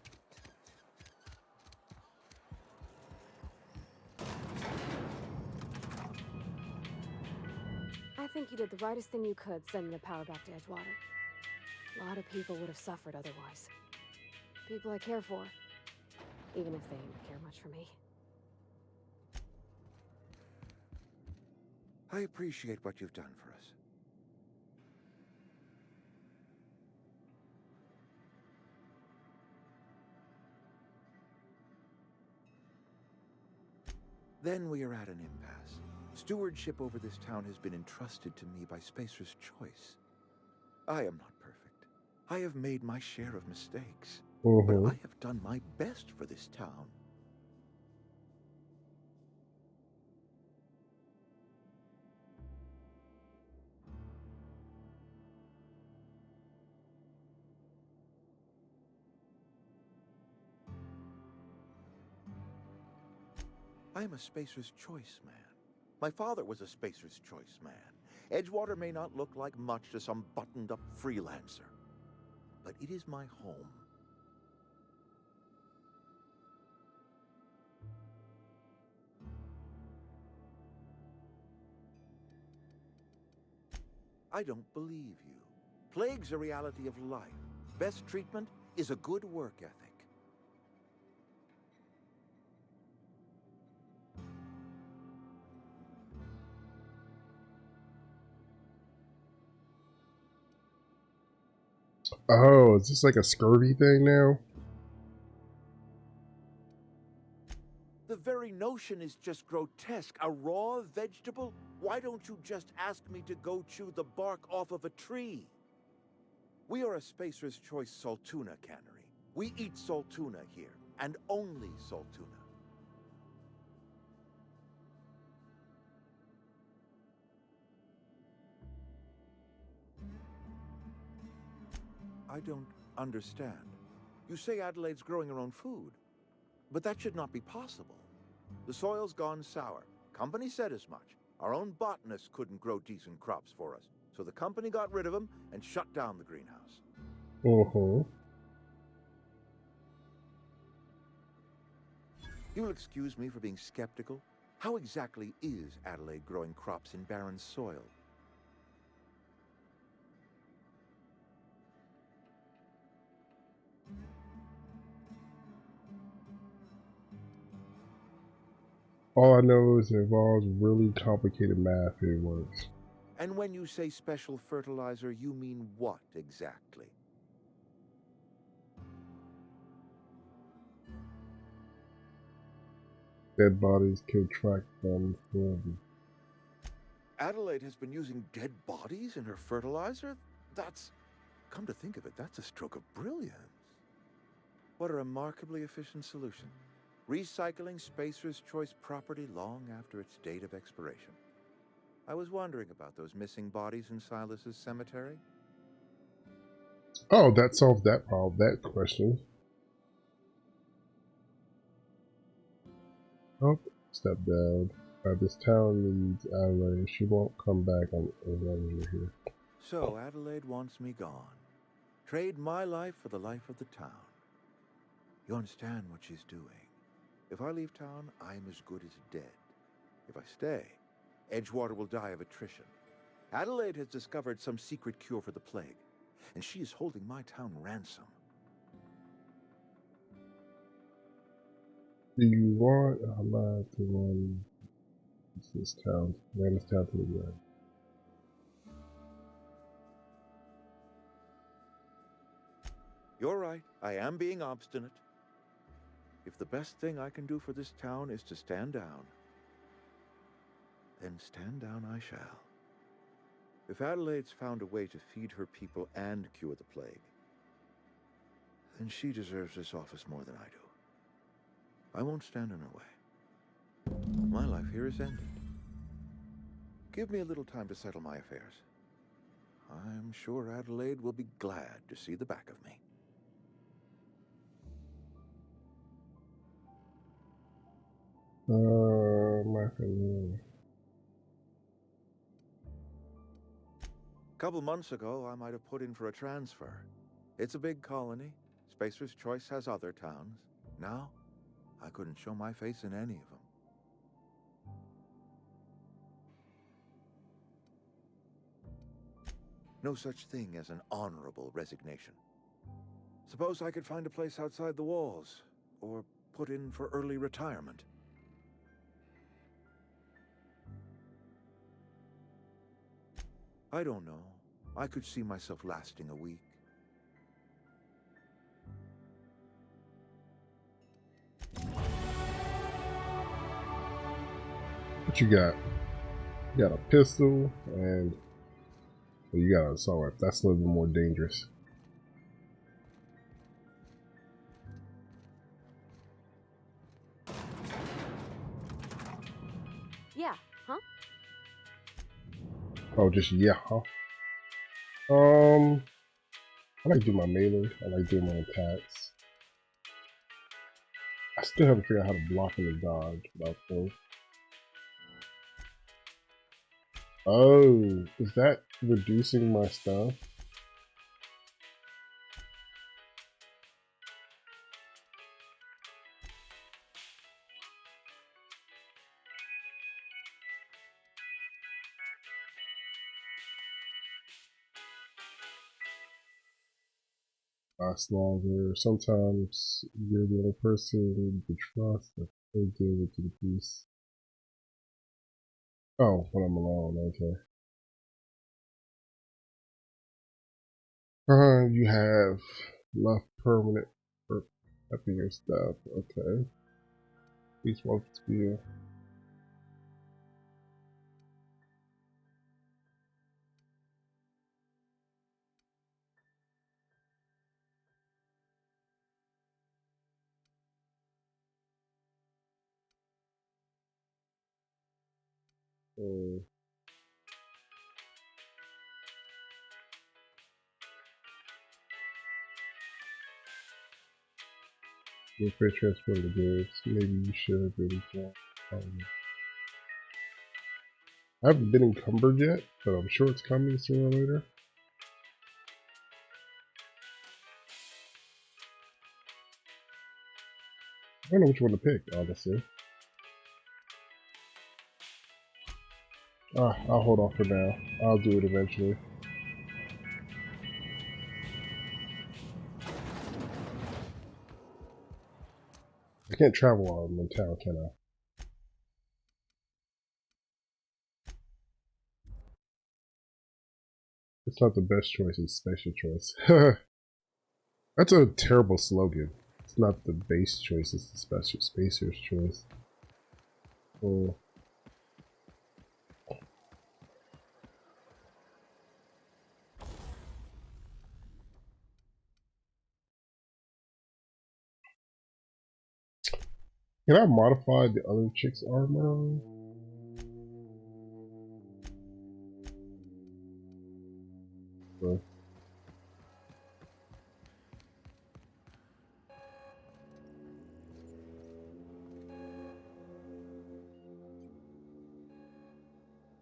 I think you did the rightest thing you could sending the power back to Edgewater. A lot of people would have suffered otherwise. People I care for, even if they didn't care much for me. I appreciate what you've done for us. Then we are at an impasse. Stewardship over this town has been entrusted to me by Spacer's choice. I am not perfect. I have made my share of mistakes. But I have done my best for this town. I am a Spacer's Choice man. My father was a Spacer's Choice man. Edgewater may not look like much to some buttoned-up freelancer, but it is my home. I don't believe you. Plague's a reality of life. Best treatment is a good work ethic. Oh, is this like a scurvy thing now? The very notion is just grotesque. A raw vegetable? Why don't you just ask me to go chew the bark off of a tree? We are a Spacer's Choice Saltuna cannery. We eat saltuna here, and only saltuna. I don't understand. You say Adelaide's growing her own food, but that should not be possible. The soil's gone sour. Company said as much. Our own botanists couldn't grow decent crops for us, so the company got rid of them and shut down the greenhouse. Uh-huh. You'll excuse me for being skeptical. How exactly is Adelaide growing crops in barren soil? All I know is it involves really complicated math and it works. And when you say special fertilizer, you mean what exactly? Dead bodies can track them from. Adelaide has been using dead bodies in her fertilizer? Come to think of it, that's a stroke of brilliance. What a remarkably efficient solution. Recycling Spacer's Choice property long after its date of expiration. I was wondering about those missing bodies in Silas's cemetery. Oh, that solved that problem, that question. Oh, step down. This town needs Adelaide. She won't come back on as long as you're here. So Adelaide wants me gone. Trade my life for the life of the town. You understand what she's doing. If I leave town, I'm as good as dead. If I stay, Edgewater will die of attrition. Adelaide has discovered some secret cure for the plague, and she is holding my town ransom. Do you want Ahmad to run this town to the ground? You're right, I am being obstinate. If the best thing I can do for this town is to stand down, then stand down I shall. If Adelaide's found a way to feed her people and cure the plague, then she deserves this office more than I do. I won't stand in her way. My life here is ended. Give me a little time to settle my affairs. I'm sure Adelaide will be glad to see the back of me. My family. A couple months ago, I might have put in for a transfer. It's a big colony. Spacer's Choice has other towns. Now, I couldn't show my face in any of them. No such thing as an honorable resignation. Suppose I could find a place outside the walls, or put in for early retirement. I don't know. I could see myself lasting a week. What you got? You got a pistol and you got an assault rifle. That's a little bit more dangerous. Yeah, huh? Oh, just yeah, huh? I like doing my melee. I like doing my attacks. I still haven't figured out how to block and dodge without those. Oh, is that reducing my stuff? Lasts longer. Sometimes you're the only person you can trust that they give it to the piece. Oh, when I'm alone, okay. You have left permanent for prepping your stuff. Okay. Please walk to you. Your fish transfer the goods. Maybe you should have been. I haven't been encumbered yet, but I'm sure it's coming sooner or later. I don't know which one to pick, honestly. I'll hold off for now. I'll do it eventually. I can't travel while I'm in town, can I? It's not the best choice, it's special choice. That's a terrible slogan. It's not the base choice, it's the special spacer's choice. Oh. Can I modify the other chick's armor?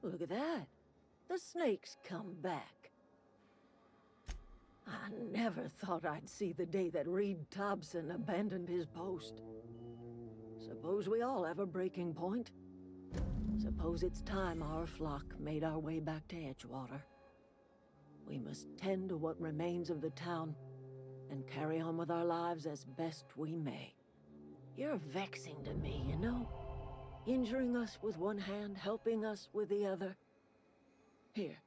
Look at that. The snake's come back. I never thought I'd see the day that Reed Tobson abandoned his post. Suppose we all have a breaking point. Suppose it's time our flock made our way back to Edgewater. We must tend to what remains of the town and carry on with our lives as best we may. You're vexing to me, you know? Injuring us with one hand, helping us with the other. Here,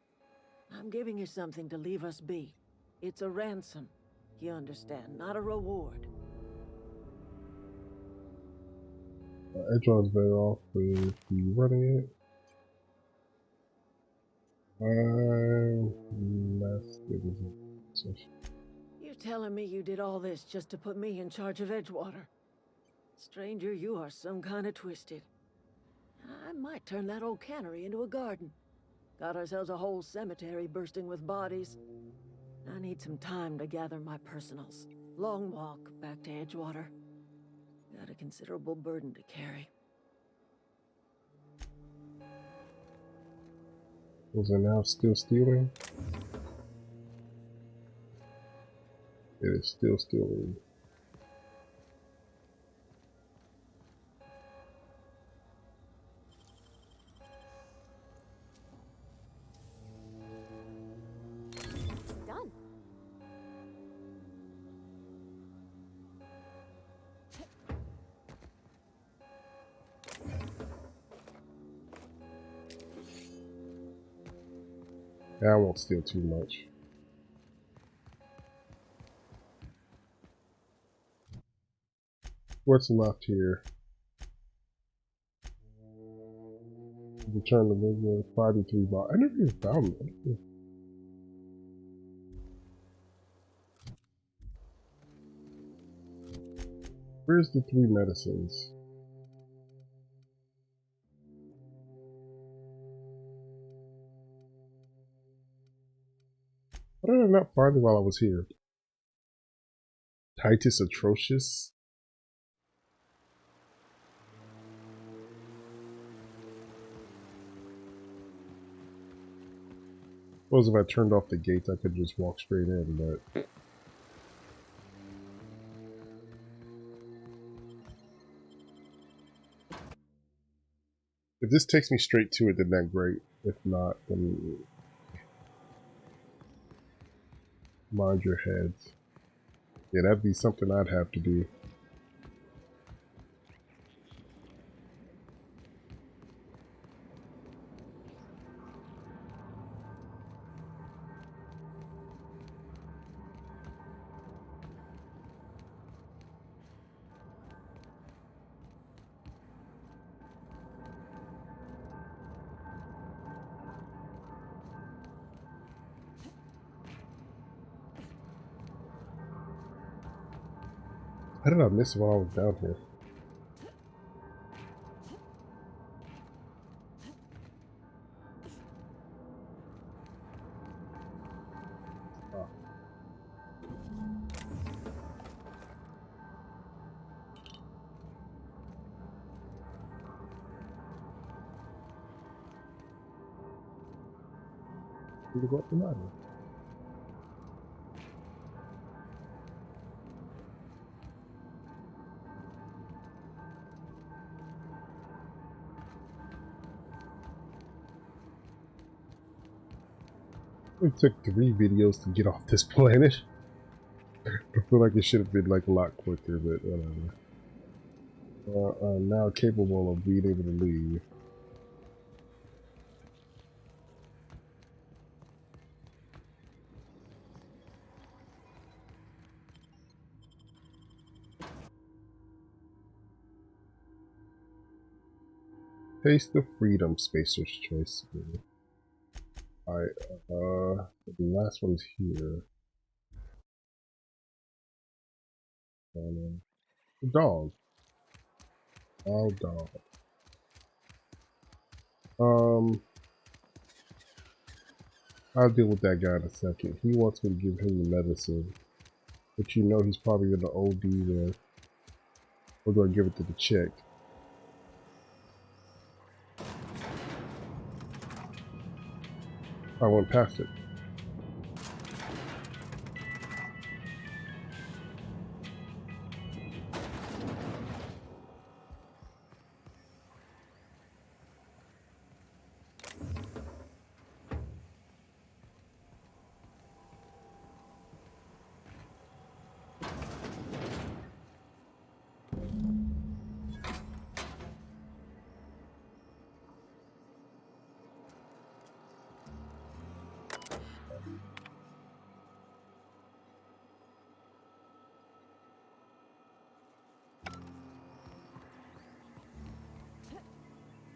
I'm giving you something to leave us be. It's a ransom, you understand, not a reward. Edgewater's better off with you running it. That's good. You telling me you did all this just to put me in charge of Edgewater? Stranger, you are some kind of twisted. I might turn that old cannery into a garden. Got ourselves a whole cemetery bursting with bodies. I need some time to gather my personals. Long walk back to Edgewater. Got a considerable burden to carry. Was it now still stealing? It is still stealing. Done. Yeah, I won't steal too much. What's left here? Return to live 5 and 3 box. I never even found it. Where's the 3 medicines? Why did I not find it while I was here? Titus Atrocious? Suppose if I turned off the gates, I could just walk straight in, but if this takes me straight to it, then that's great. If not, then mind your heads. Yeah, that'd be something I'd have to do. How did I miss while I was down here? Oh. Need to go up the ladder. It took 3 videos to get off this planet. I feel like it should have been like a lot quicker, but whatever. I'm now capable of being able to leave. Taste of freedom, Spacer's choice. Alright, the last one's here. Dog. Oh, dog. I'll deal with that guy in a second. He wants me to give him the medicine, but you know he's probably gonna OD there. We're gonna give it to the chick. I went past it.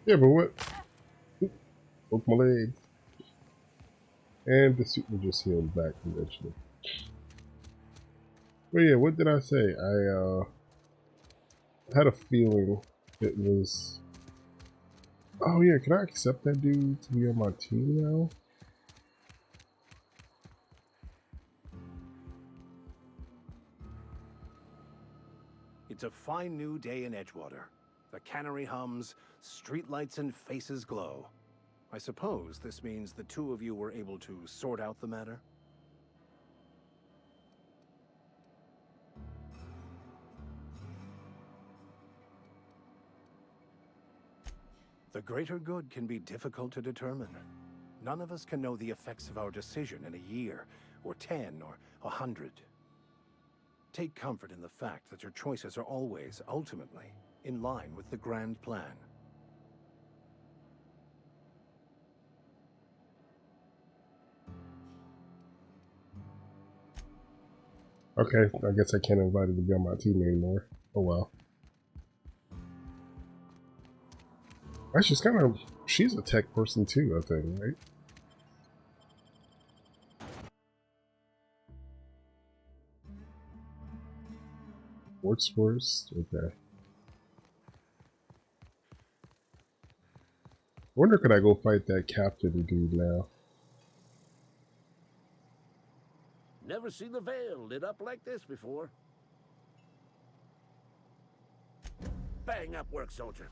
Yeah, but what? Broke my leg. And the suit will just heal back eventually. But yeah, what did I say? I had a feeling it was... Oh yeah, can I accept that dude to be on my team now? It's a fine new day in Edgewater. The cannery hums, streetlights and faces glow. I suppose this means the two of you were able to sort out the matter? The greater good can be difficult to determine. None of us can know the effects of our decision in a year, or 10, or 100. Take comfort in the fact that your choices are always, ultimately, in line with the grand plan. Okay, I guess I can't invite her to be on my team anymore. Oh well. Actually, she's a tech person too, I think, right? Works first? Okay. Wonder could I go fight that captain dude now? Never seen the Vale lit up like this before. Bang up work, soldier.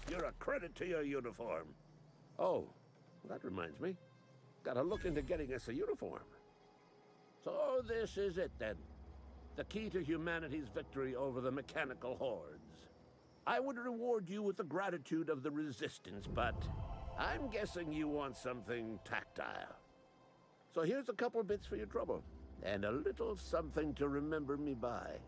You're a credit to your uniform. Oh, that reminds me. Gotta look into getting us a uniform. So this is it then. The key to humanity's victory over the mechanical hordes. I would reward you with the gratitude of the Resistance, but I'm guessing you want something tactile. So here's a couple bits for your trouble, and a little something to remember me by.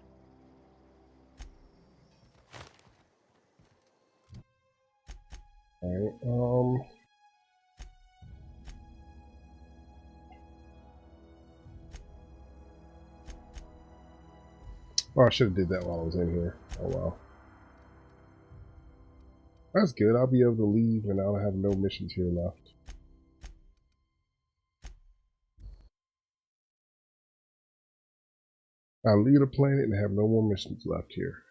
Alright, oh, I should have did that while I was in here. Oh well. That's good. I'll be able to leave and I'll have no missions here left. I leave the planet and have no more missions left here.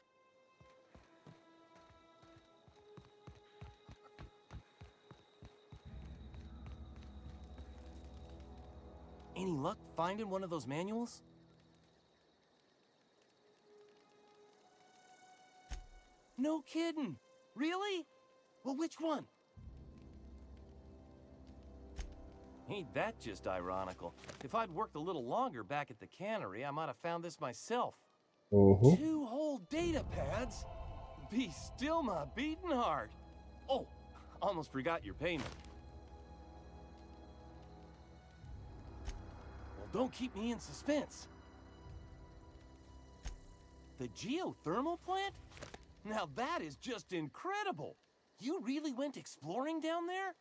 Any luck finding one of those manuals? No kidding. Really? Well, which one? Ain't that just ironical? If I'd worked a little longer back at the cannery, I might have found this myself. 2 whole data pads? Be still my beating heart. Oh, almost forgot your payment. Well, don't keep me in suspense. The geothermal plant? Now that is just incredible. You really went exploring down there?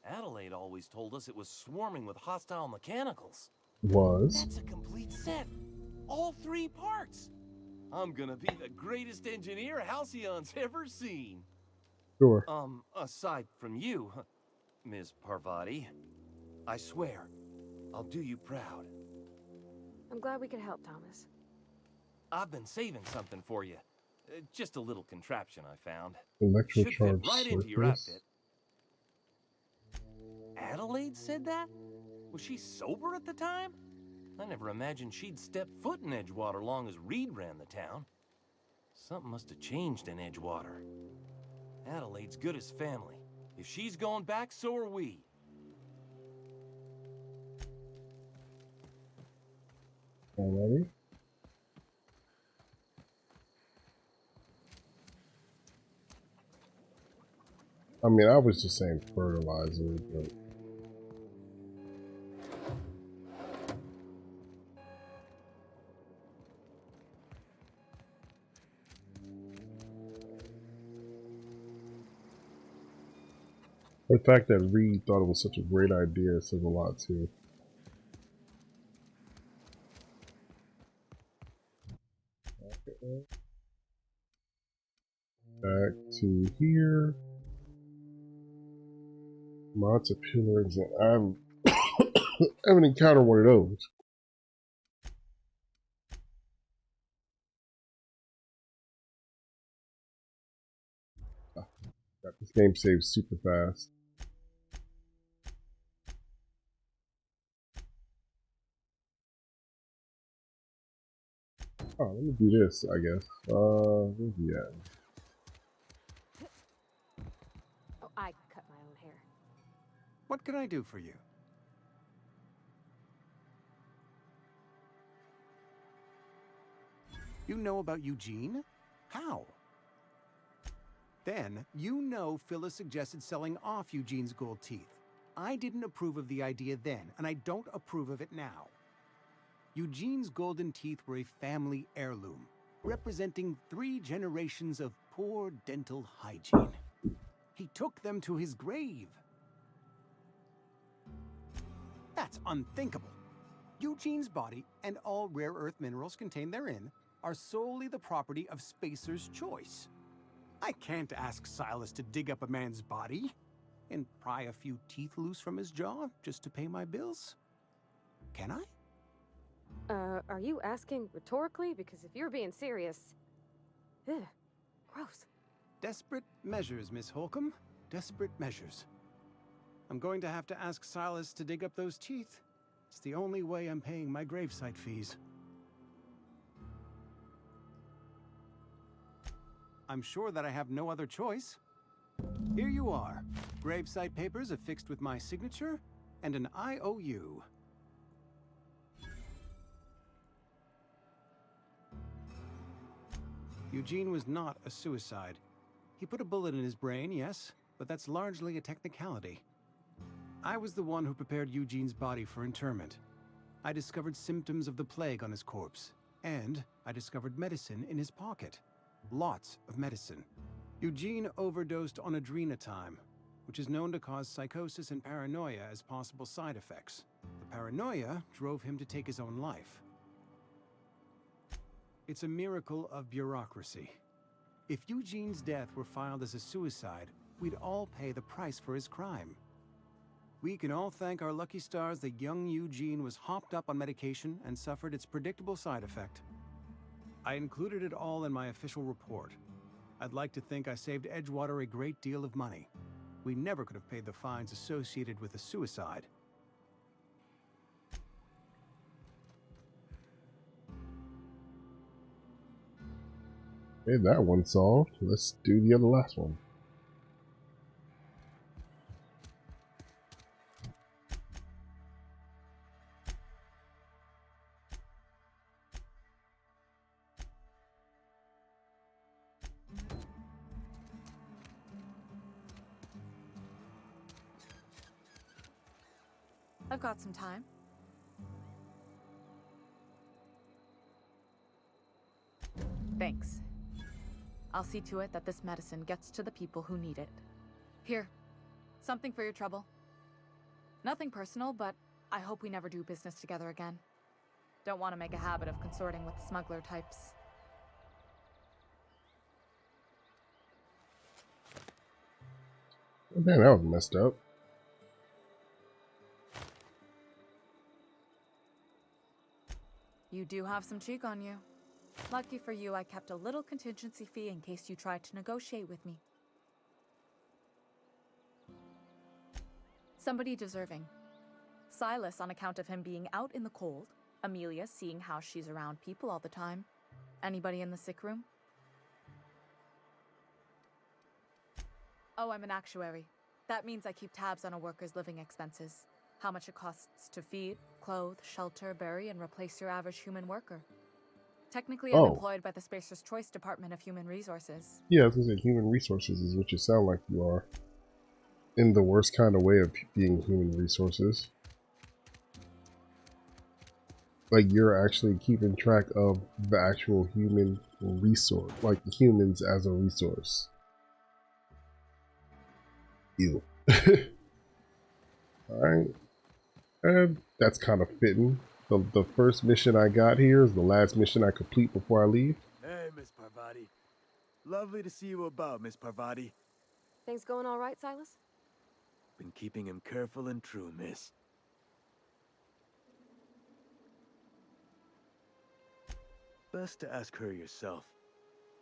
Adelaide always told us it was swarming with hostile mechanicals. That's a complete set. All 3 parts. I'm gonna be the greatest engineer Halcyon's ever seen. Sure. Aside from you, Ms. Parvati, I swear, I'll do you proud. I'm glad we could help, Thomas. I've been saving something for you. Just a little contraption I found. Electrical Should fit charge right into your surface. outfit. Adelaide said that? Was she sober at the time? I never imagined she'd step foot in Edgewater long as Reed ran the town. Something must have changed in Edgewater. Adelaide's good as family. If she's going back, so are we. Alrighty. I mean, I was just saying fertilizer, but the fact that Reed thought it was such a great idea says a lot too. Okay. Back to here. Lots of pillars, and I haven't encountered one of those. This game saves super fast. Oh, let me do this, I guess. Where's he at? Oh, I cut my own hair. What can I do for you? You know about Eugene? How? Then, you know Phyllis suggested selling off Eugene's gold teeth. I didn't approve of the idea then, and I don't approve of it now. Eugene's golden teeth were a family heirloom, representing 3 generations of poor dental hygiene. He took them to his grave. That's unthinkable. Eugene's body and all rare earth minerals contained therein are solely the property of Spacer's choice. I can't ask Silas to dig up a man's body and pry a few teeth loose from his jaw just to pay my bills. Can I? Are you asking rhetorically? Because if you're being serious... Ugh, gross. Desperate measures, Miss Holcomb. Desperate measures. I'm going to have to ask Silas to dig up those teeth. It's the only way I'm paying my gravesite fees. I'm sure that I have no other choice. Here you are. Gravesite papers affixed with my signature and an IOU. Eugene was not a suicide. He put a bullet in his brain, yes, but that's largely a technicality. I was the one who prepared Eugene's body for interment. I discovered symptoms of the plague on his corpse, and I discovered medicine in his pocket. Lots of medicine. Eugene overdosed on adrenatime, which is known to cause psychosis and paranoia as possible side effects. The paranoia drove him to take his own life. It's a miracle of bureaucracy. If Eugene's death were filed as a suicide, we'd all pay the price for his crime. We can all thank our lucky stars that young Eugene was hopped up on medication and suffered its predictable side effect. I included it all in my official report. I'd like to think I saved Edgewater a great deal of money. We never could have paid the fines associated with a suicide. Okay, that one solved. Let's do the other last one. I've got some time. Thanks. I'll see to it that this medicine gets to the people who need it. Here, something for your trouble. Nothing personal, but I hope we never do business together again. Don't want to make a habit of consorting with smuggler types. Oh, man, that was messed up. You do have some cheek on you. Lucky for you, I kept a little contingency fee in case you tried to negotiate with me. Somebody deserving. Silas on account of him being out in the cold. Amelia seeing how she's around people all the time. Anybody in the sick room? Oh, I'm an actuary. That means I keep tabs on a worker's living expenses. How much it costs to feed, clothe, shelter, bury, and replace your average human worker. Technically, I'm employed by the Spacer's Choice Department of Human Resources. Yeah, I was gonna say human resources is what you sound like you are. In the worst kind of way of being human resources. Like you're actually keeping track of the actual human resource, like humans as a resource. Ew. Alright. And that's kind of fitting. The first mission I got here is the last mission I complete before I leave. Hey, Miss Parvati. Lovely to see you about, Miss Parvati. Things going all right, Silas? Been keeping him careful and true, miss. Best to ask her yourself.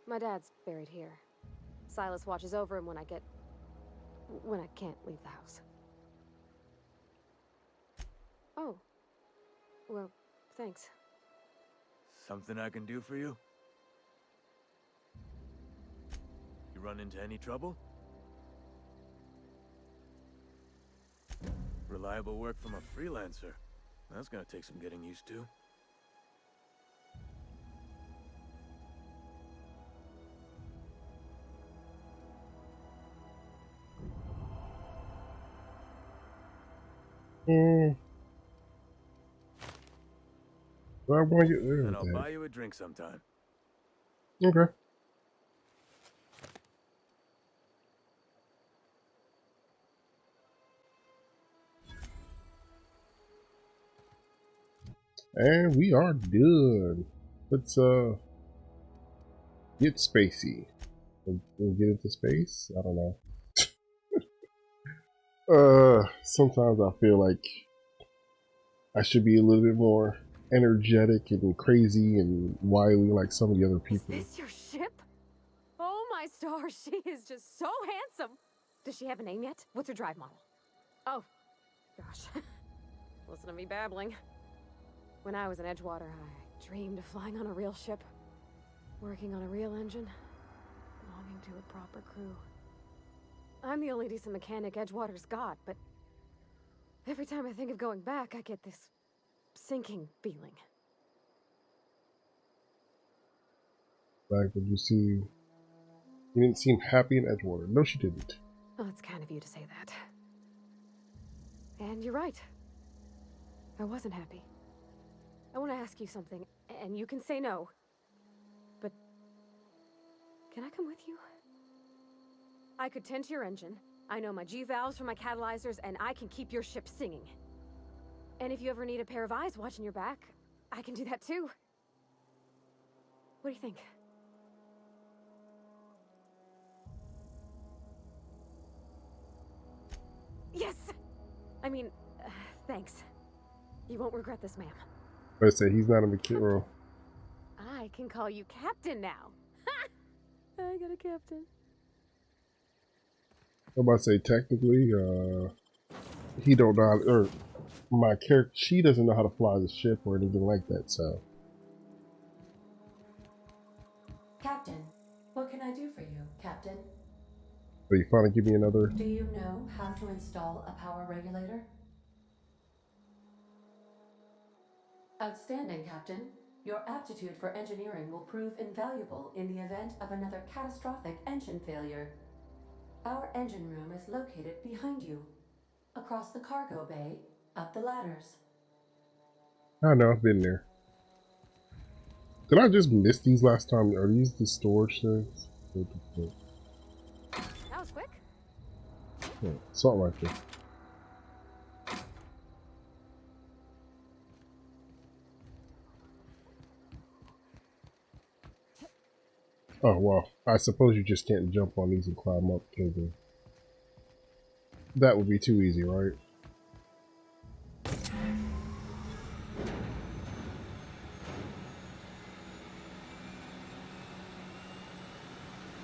My dad's buried here. Silas watches over him when I can't leave the house. Oh. Well, thanks. Something I can do for you? You run into any trouble? Reliable work from a freelancer. That's gonna take some getting used to. I want to get there. And I'll buy you a drink sometime. Okay. And we are done. Let's get spacey. We'll get into space? I don't know. Sometimes I feel like I should be a little bit more energetic and crazy and wily like some of the other people. Is this your ship? Oh my stars, she is just so handsome. Does she have a name yet? What's her drive model? Oh, gosh. Listen to me babbling. When I was in Edgewater, I dreamed of flying on a real ship, working on a real engine, belonging to a proper crew. I'm the only decent mechanic Edgewater's got, but every time I think of going back, I get this sinking feeling. Like, did you see? You didn't seem happy in Edgewater. No, she didn't. Well, it's kind of you to say that. And you're right. I wasn't happy. I want to ask you something, and you can say no. But can I come with you? I could tend to your engine. I know my G-valves from my catalyzers, and I can keep your ship singing. And if you ever need a pair of eyes watching your back, I can do that too. What do you think? Yes! I mean, thanks. You won't regret this, ma'am. I say he's not a mechanic. I can call you Captain now. Ha! I got a captain. I'm about to say technically, he don't know how to, or my character, she doesn't know how to fly the ship or anything like that, so. Captain, what can I do for you, Captain? But you finally give me another. Do you know how to install a power regulator? Outstanding, Captain. Your aptitude for engineering will prove invaluable in the event of another catastrophic engine failure. Our engine room is located behind you, across the cargo bay, up the ladders. I know, I've been there. Did I just miss these last time? Are these the storage things? That was quick. Yeah, salt rifle. Oh, well, I suppose you just can't jump on these and climb up, can you? That would be too easy, right?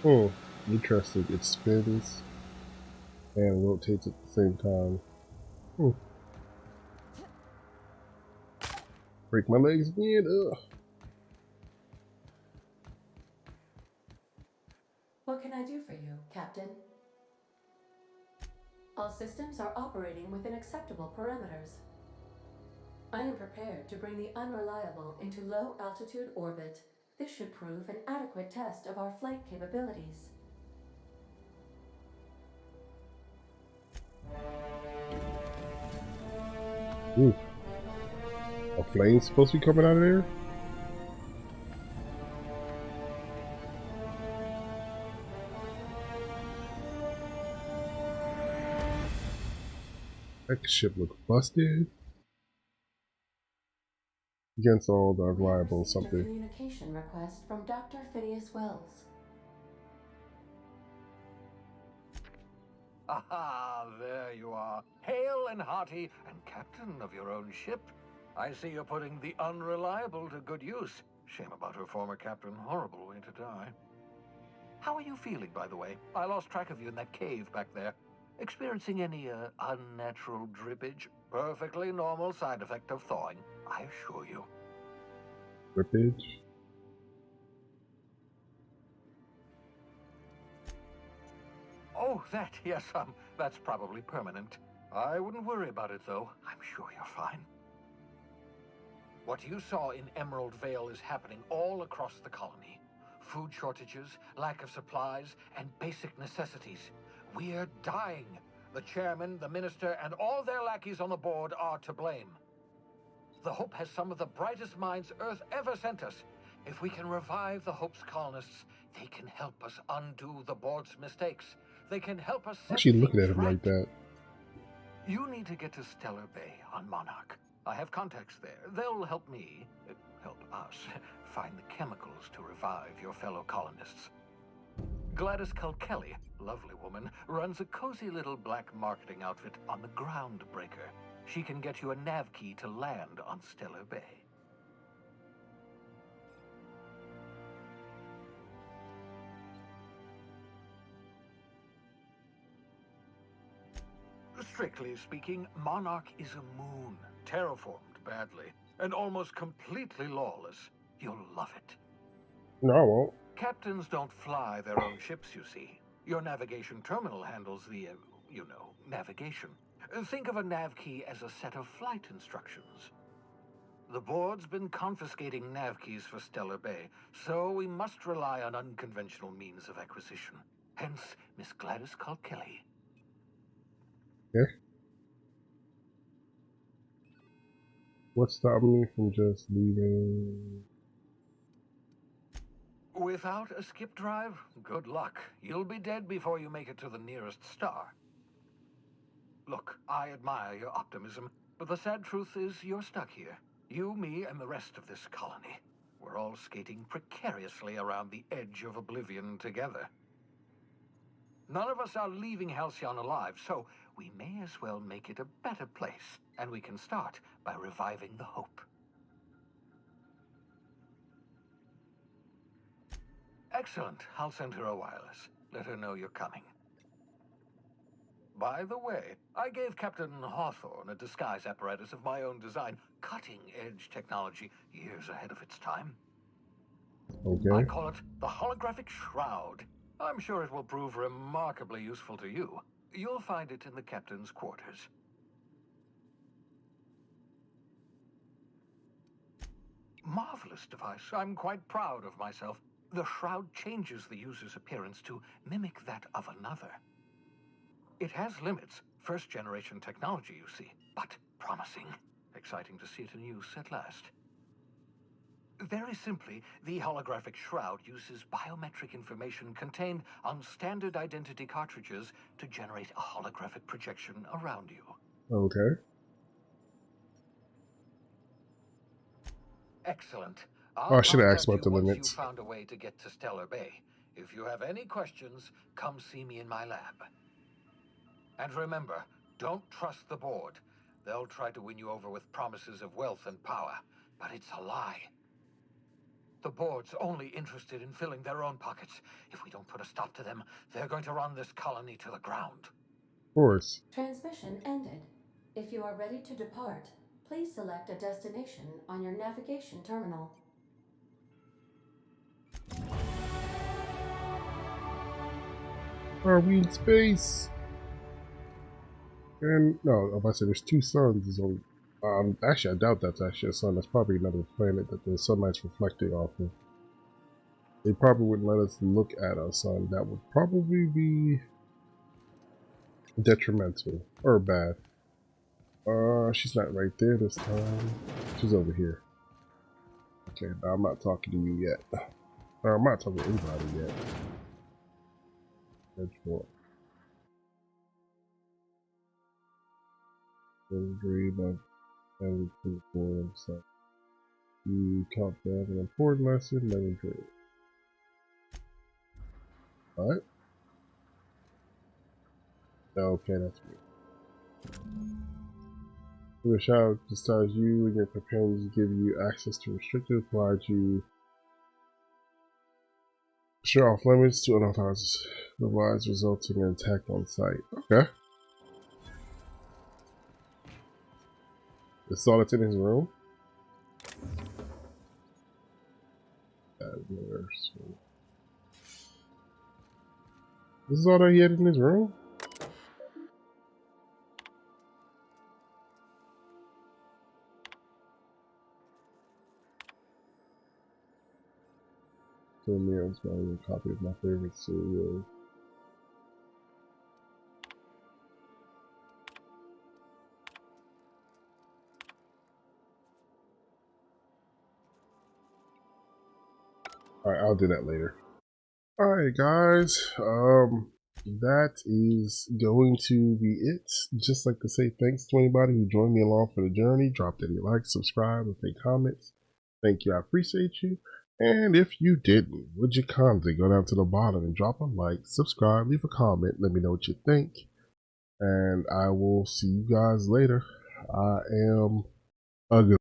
Oh, interesting. It spins and rotates at the same time. Break my legs again. Ugh. What can I do for you, Captain? All systems are operating within acceptable parameters. I am prepared to bring the unreliable into low-altitude orbit. This should prove an adequate test of our flight capabilities. Ooh. A flame's supposed to be coming out of there? That ship look busted. Against all the reliable something. A communication request from Dr. Phineas Wells. Aha, there you are, hale and hearty, and captain of your own ship. I see you're putting the unreliable to good use. Shame about her former captain, horrible way to die. How are you feeling, by the way? I lost track of you in that cave back there. Experiencing any, unnatural drippage? Perfectly normal side effect of thawing, I assure you. Drippage? Oh, that, yes, that's probably permanent. I wouldn't worry about it, though. I'm sure you're fine. What you saw in Emerald Vale is happening all across the colony. Food shortages, lack of supplies, and basic necessities. We're dying. The chairman, the minister, and all their lackeys on the board are to blame. The Hope has some of the brightest minds Earth ever sent us. If we can revive the Hope's colonists, they can help us undo the board's mistakes. They can help us set Why is she looking things at him right. like that? You need to get to Stellar Bay on Monarch. I have contacts there. They'll help me, help us, find the chemicals to revive your fellow colonists. Gladys Culkelly, lovely woman, runs a cozy little black marketing outfit on the Groundbreaker. She can get you a nav key to land on Stellar Bay. Strictly speaking, Monarch is a moon, terraformed badly, and almost completely lawless. You'll love it. No, I won't. Captains don't fly their own ships, you see. Your navigation terminal handles the, navigation. Think of a nav key as a set of flight instructions. The board's been confiscating nav keys for Stellar Bay, so we must rely on unconventional means of acquisition. Hence, Miss Gladys Culkelly. Yeah. What's stopping me from just leaving? Without a skip drive, good luck. You'll be dead before you make it to the nearest star. Look, I admire your optimism, but the sad truth is you're stuck here. You, me, and the rest of this colony. We're all skating precariously around the edge of oblivion together. None of us are leaving Halcyon alive, so we may as well make it a better place. And we can start by reviving the Hope. Excellent. I'll send her a wireless. Let her know you're coming. By the way, I gave Captain Hawthorne a disguise apparatus of my own design, cutting-edge technology, years ahead of its time. Okay. I call it the holographic shroud. I'm sure it will prove remarkably useful to you. You'll find it in the captain's quarters. Marvelous device. I'm quite proud of myself. The shroud changes the user's appearance to mimic that of another. It has limits, first-generation technology, you see, but promising. Exciting to see it in use at last. Very simply, the holographic shroud uses biometric information contained on standard identity cartridges to generate a holographic projection around you. Okay. Excellent. Oh, I'll I should have asked contact about you the once limits. you've found a way to get to Stellar Bay. If you have any questions, come see me in my lab. And remember, don't trust the board. They'll try to win you over with promises of wealth and power, but it's a lie. The board's only interested in filling their own pockets. If we don't put a stop to them, they're going to run this colony to the ground. Of course. Transmission ended. If you are ready to depart, please select a destination on your navigation terminal. Are we in space? And no, if I said there's two suns, there's only. Actually, I doubt that's actually a sun. That's probably another planet that the sunlight's reflecting off of. They probably wouldn't let us look at a sun. That would probably be detrimental or bad. She's not right there this time. She's over here. Okay, now I'm not talking to you yet. Or I'm not talking to anybody yet. Edgewater. Dream of everything for himself. You taught them an important lesson, never dream. Alright. Okay, that's me. The shadow decides you and your companions give you access to restricted, provides you share off limits to unauthorized device, resulting in attack on site. Okay. That's all that's in his room. This is all that he had in his room? So Mirror's got a copy of my favorite cereal. Alright, I'll do that later. Alright guys, that is going to be it. Just like to say thanks to anybody who joined me along for the journey. Dropped any likes, subscribe, and any comments. Thank you, I appreciate you. And if you didn't, would you kindly go down to the bottom and drop a like, subscribe, leave a comment, let me know what you think. And I will see you guys later. I am a good